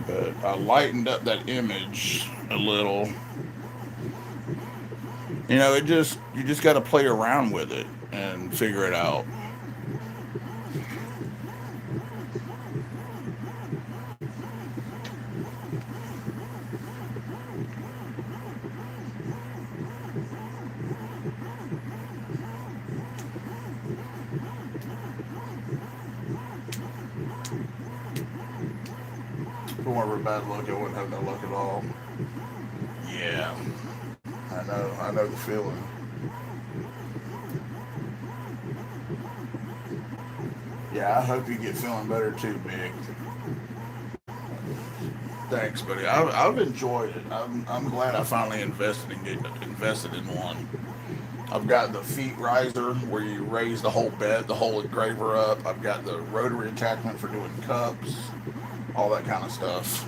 But I lightened up that image a little. You just got to play around with it and figure it out. If it weren't for bad luck, I wouldn't have no luck at all. Yeah, I know the feeling. Yeah, I hope you get feeling better too, Big. Thanks, buddy. I've enjoyed it. I'm glad I finally invested in one. I've got the feet riser where you raise the whole bed, the whole engraver up. I've got the rotary attachment for doing cups, all that kind of stuff.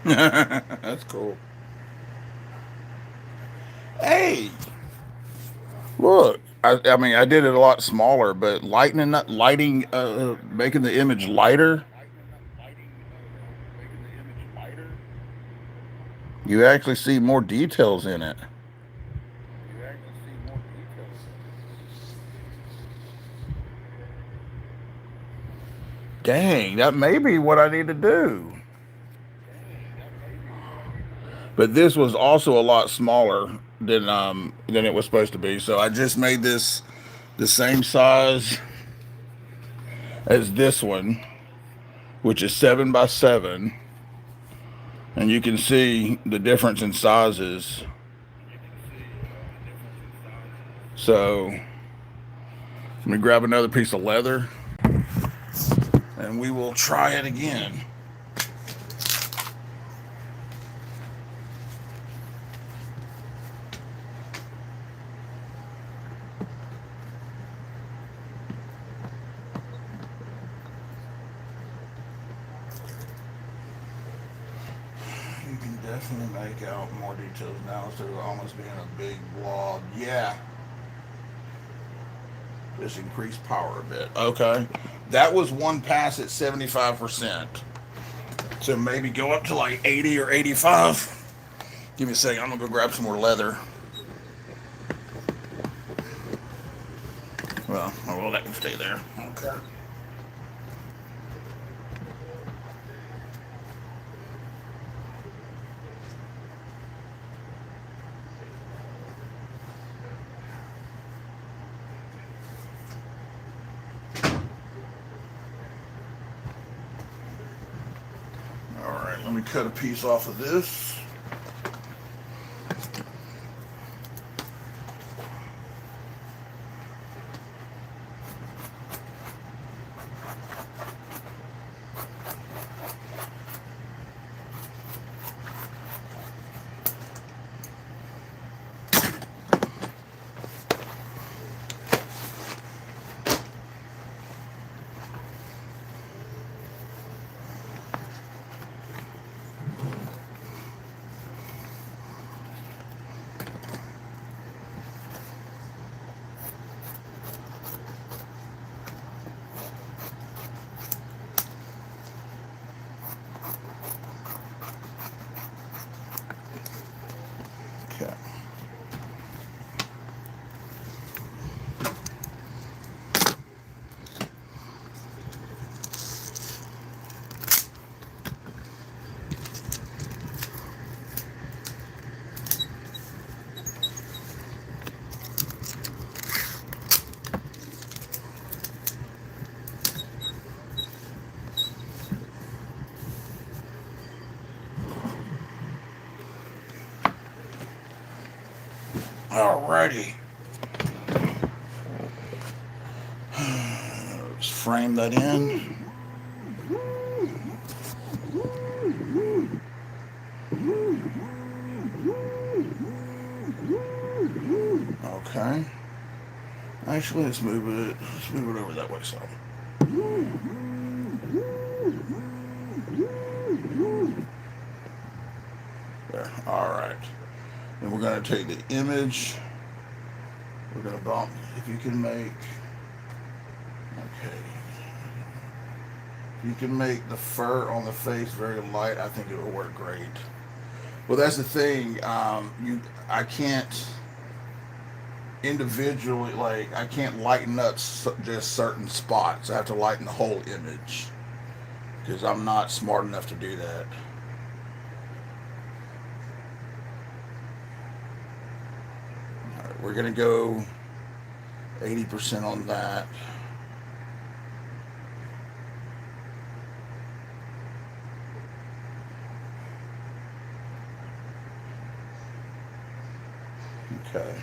That's cool. Hey, look. I mean, I did it a lot smaller, but making the image lighter, you actually see more details in it. Dang, that may be what I need to do. But this was also a lot smaller than it was supposed to be. So I just made this the same size as this one, which is 7 by 7, and you can see the difference in sizes. So Let me grab another piece of leather and we will try it again. You can definitely make out more details now instead of almost being a big blob. Yeah. Just increase power a bit. Okay. That was one pass at 75%. So maybe go up to like 80 or 85. Give me a second. I'm going to go grab some more leather. Well, that can stay there. Okay. All right, let me cut a piece off of this. Okay. Alrighty. Let's frame that in. Okay. Actually, let's move it over that way some. There. Alright. And we're going to take the image. We're going to bump, if you can make, okay. If you can make the fur on the face very light, I think it will work great. Well, that's the thing. I can't individually, like, I can't lighten up just certain spots. I have to lighten the whole image because I'm not smart enough to do that. All right, we're going to go 80% on that. Okay.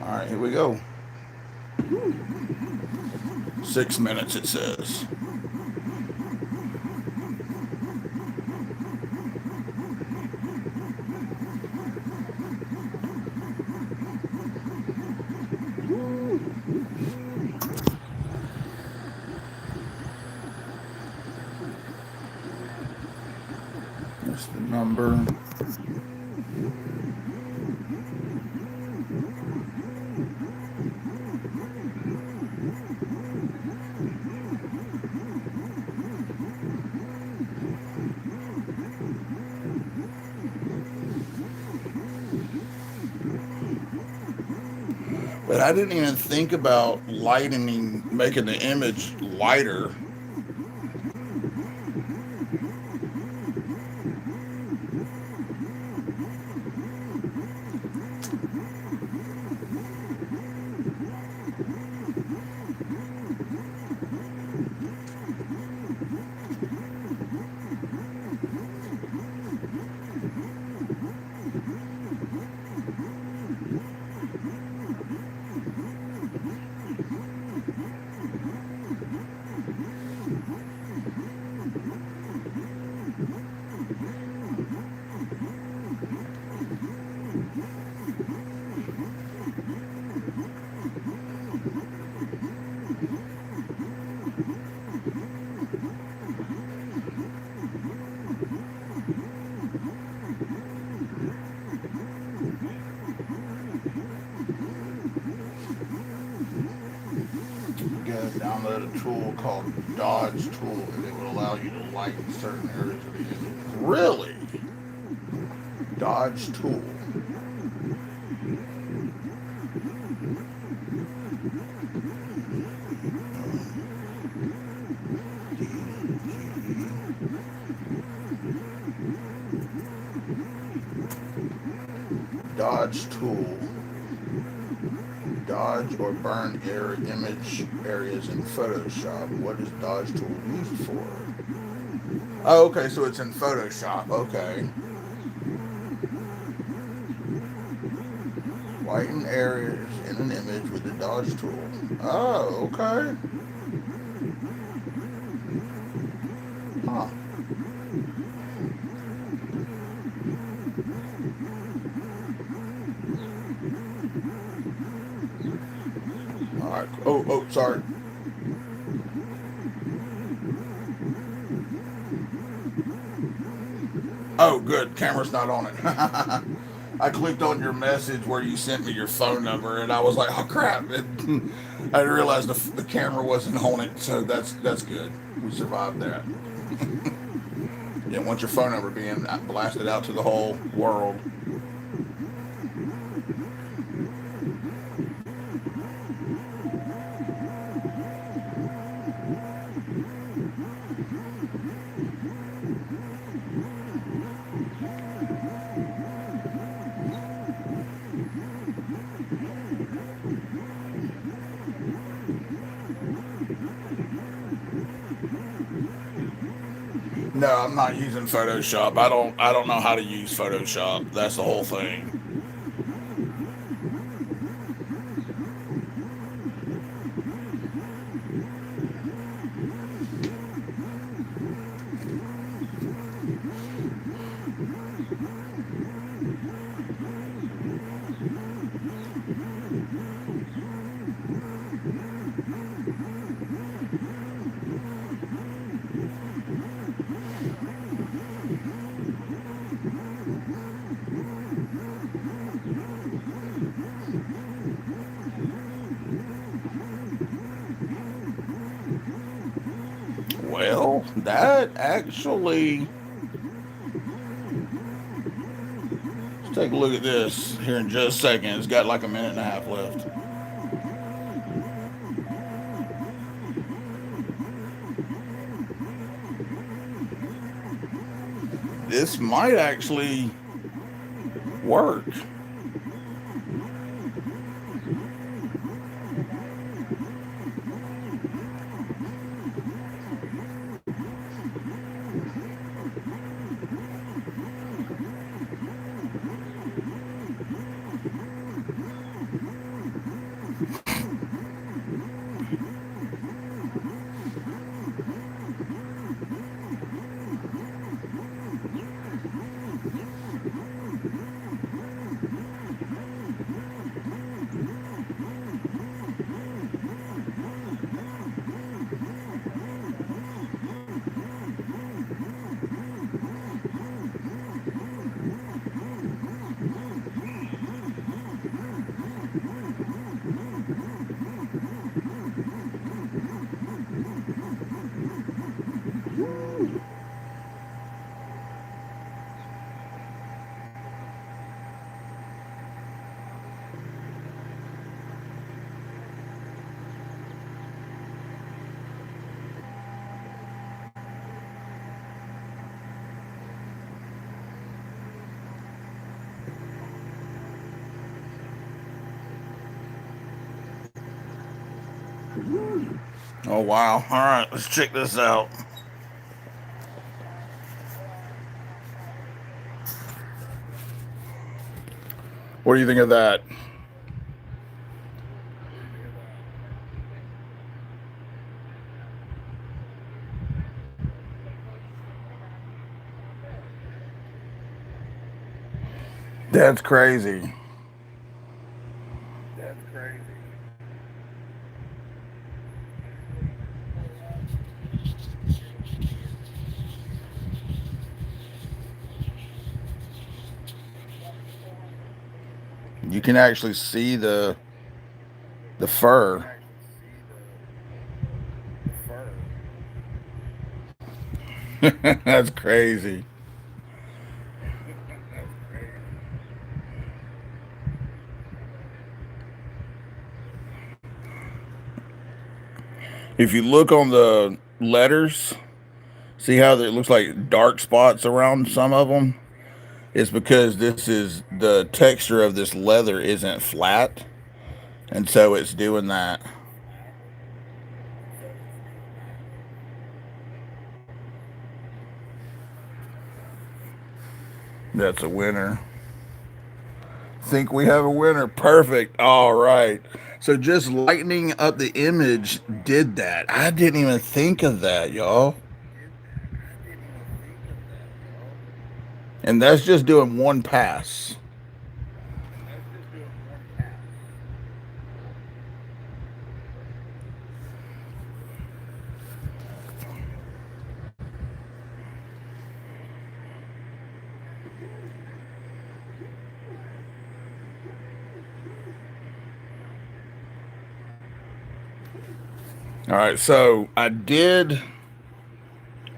All right, here we go. 6 minutes, it says. That's the number. But I didn't even think about lightening, making the image lighter. You gotta download a tool called Dodge Tool, and it will allow you to lighten certain areas of the image. Really? Dodge Tool. Dodge Tool. Dodge or burn image areas in Photoshop. What is Dodge Tool used for? Oh, okay, so it's in Photoshop. Okay. Whiten areas in an image with the Dodge Tool. Oh, okay. Huh. All right. Oh, sorry. Oh, good. Camera's not on it. I clicked on your message where you sent me your phone number, and I was like, "Oh crap!" I didn't realize the camera wasn't on it, so that's good. We survived that. You don't want your phone number being blasted out to the whole world. No, I'm not using Photoshop. I don't know how to use Photoshop. That's the whole thing. Well, that actually. Let's take a look at this here in just a second. It's got like a minute and a half left. This might actually work. Oh wow! All right, let's check this out. What do you think of that? That's crazy. You can actually see the fur. That's crazy. If you look on the letters, see how it looks like dark spots around some of them? It's because this is the texture of this leather isn't flat, and so it's doing that. That's a winner. Think we have a winner. Perfect. All right. So just lightening up the image did that. I didn't even think of that, y'all. And that's just doing one pass. All right. So I did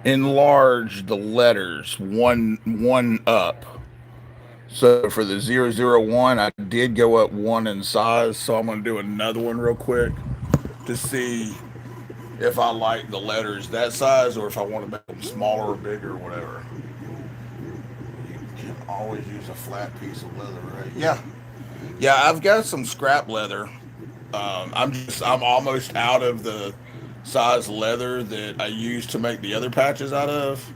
enlarge the letters one up. So for the 001, I did go up one in size. So I'm going to do another one real quick to see if I like the letters that size or if I want to make them smaller or bigger or whatever. You can always use a flat piece of leather, right? Yeah. Yeah, I've got some scrap leather. I'm almost out of the size leather that I used to make the other patches out of.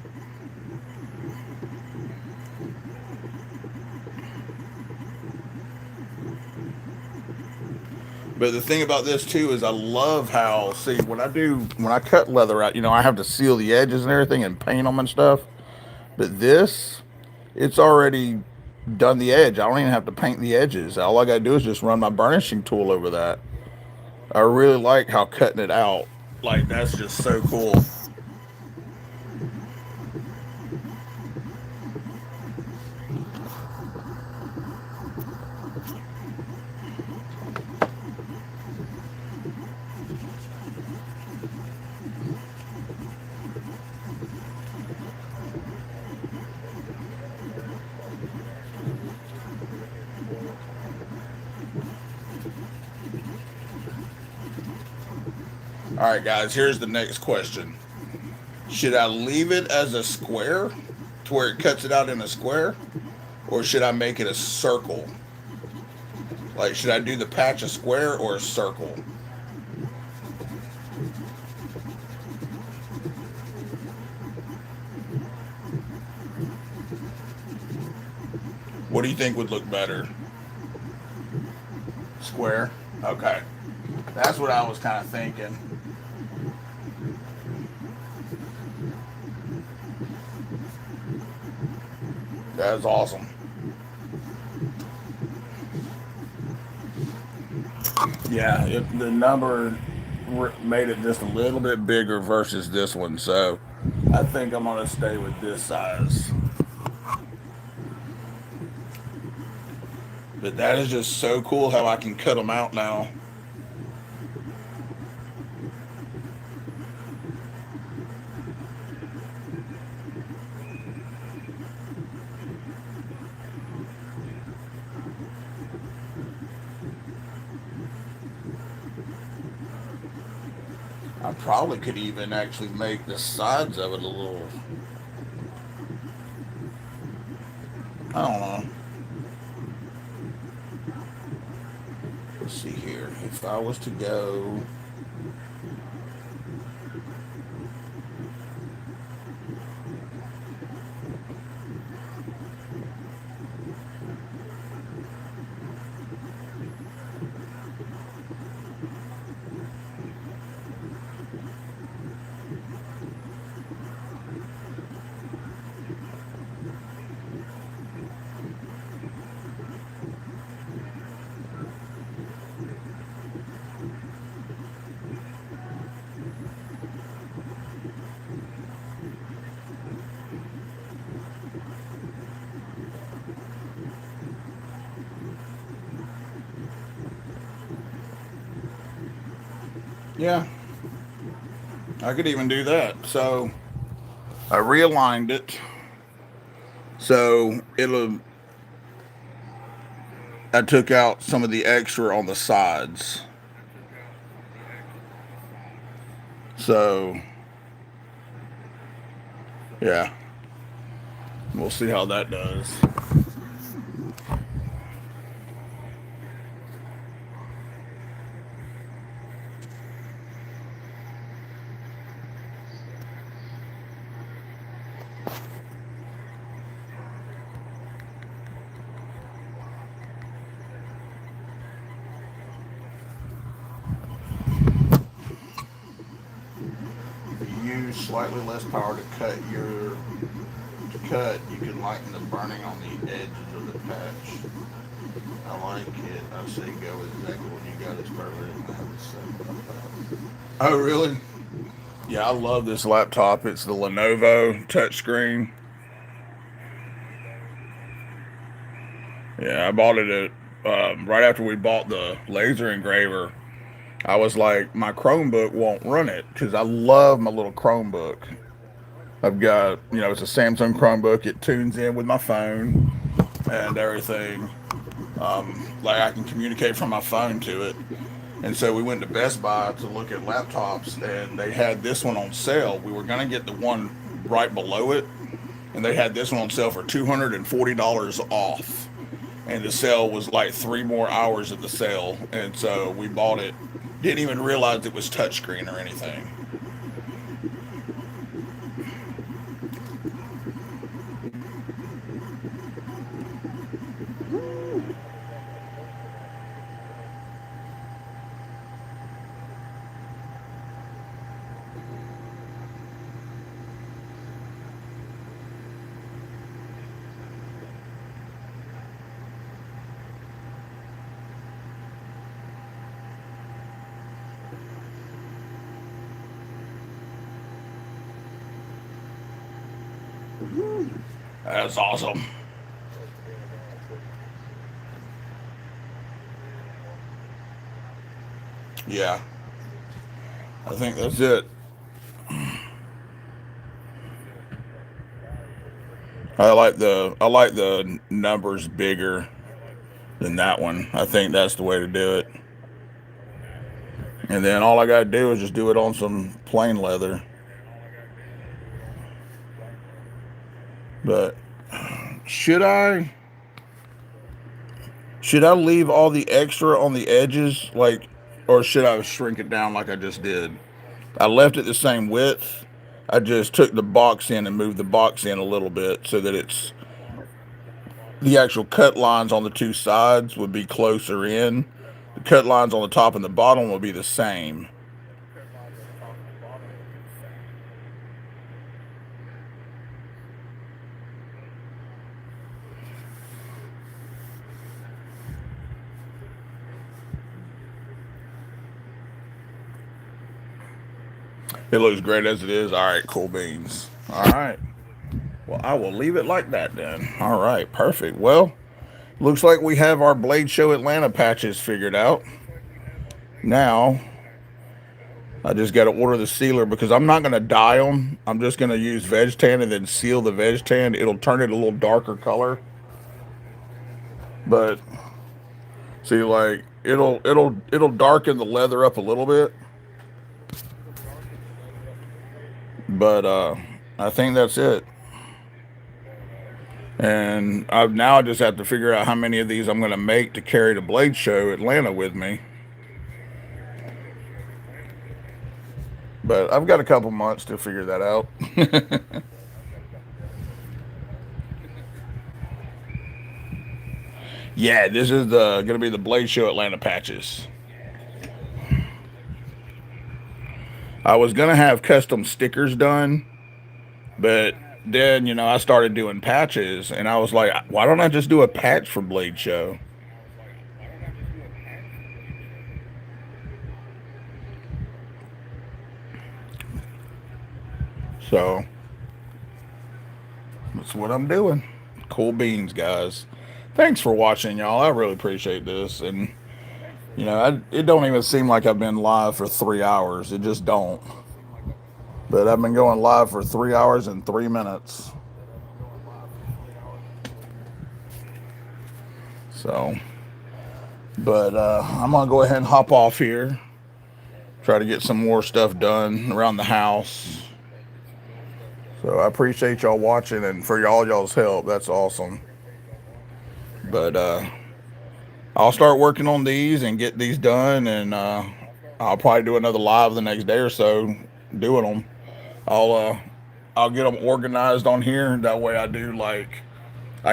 But the thing about this too is I love how, see, when I cut leather out, I have to seal the edges and everything and paint them and stuff. But this, it's already done the edge. I don't even have to paint the edges. All I gotta do is just run my burnishing tool over that. I really like how cutting it out, like that's just so cool. All right, guys, here's the next question. Should I leave it as a square to where it cuts it out in a square? Or should I make it a circle? Like, should I do the patch a square or a circle? What do you think would look better? Square? Okay. That's what I was kind of thinking. That's awesome. Yeah, the number made it just a little bit bigger versus this one, so I think I'm gonna stay with this size. But that is just so cool how I can cut them out now. I probably could even actually make the sides of it a little. I don't know. Let's see here. If I was to go. Yeah, I could even do that. So I realigned it so it'll. I took out some of the extra on the sides. So yeah, we'll see how that does. If you use slightly less power to cut, you can lighten the burning on the edges of the patch. I like it. I say go with exactly what you got. It's perfect. I have the same. Oh, really? Yeah, I love this laptop. It's the Lenovo touchscreen. Yeah, I bought it right after we bought the laser engraver. I was like, my Chromebook won't run it because I love my little Chromebook. I've got, it's a Samsung Chromebook. It tunes in with my phone and everything. Like I can communicate from my phone to it. And so we went to Best Buy to look at laptops, and they had this one on sale. We were going to get the one right below it, and they had this one on sale for $240 off. And the sale was like 3 more hours of the sale. And so we bought it. Didn't even realize it was touchscreen or anything. That's awesome. Yeah, I think that's it. I like the numbers bigger than that one. I think that's the way to do it. And then all I gotta do is just do it on some plain leather. But should I should I leave all the extra on the edges, or should I shrink it down like I just did? I left it the same width. I just took the box in and moved the box in a little bit so that the actual cut lines on the two sides would be closer in. The cut lines on the top and the bottom will be the same. It looks great as it is. All right, cool beans. All right. Well, I will leave it like that then. All right, perfect. Well, looks like we have our Blade Show Atlanta patches figured out. Now, I just got to order the sealer because I'm not going to dye them. I'm just going to use veg tan and then seal the veg tan. It'll turn it a little darker color. But see, like it'll darken the leather up a little bit. But I think that's it. And I just have to figure out how many of these I'm going to make to carry to Blade Show Atlanta with me. But I've got a couple months to figure that out. Yeah, this is the going to be the Blade Show Atlanta patches. I was going to have custom stickers done, but then, I started doing patches, and I was like, why don't I just do a patch for Blade Show? So that's what I'm doing. Cool beans, guys. Thanks for watching, y'all. I really appreciate this. And It don't even seem like I've been live for 3 hours. It just don't. But I've been going live for 3 hours and 3 minutes. So, but I'm gonna go ahead and hop off here. Try to get some more stuff done around the house. So I appreciate y'all watching and for y'all's help. That's awesome. But I'll start working on these and get these done, and I'll probably do another live the next day or so doing them. I'll uh, I'll get them organized on here. That way, I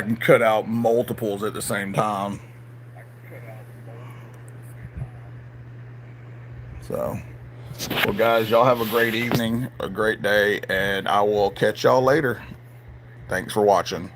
can cut out multiples at the same time. So, well, guys, y'all have a great evening, a great day, and I will catch y'all later. Thanks for watching.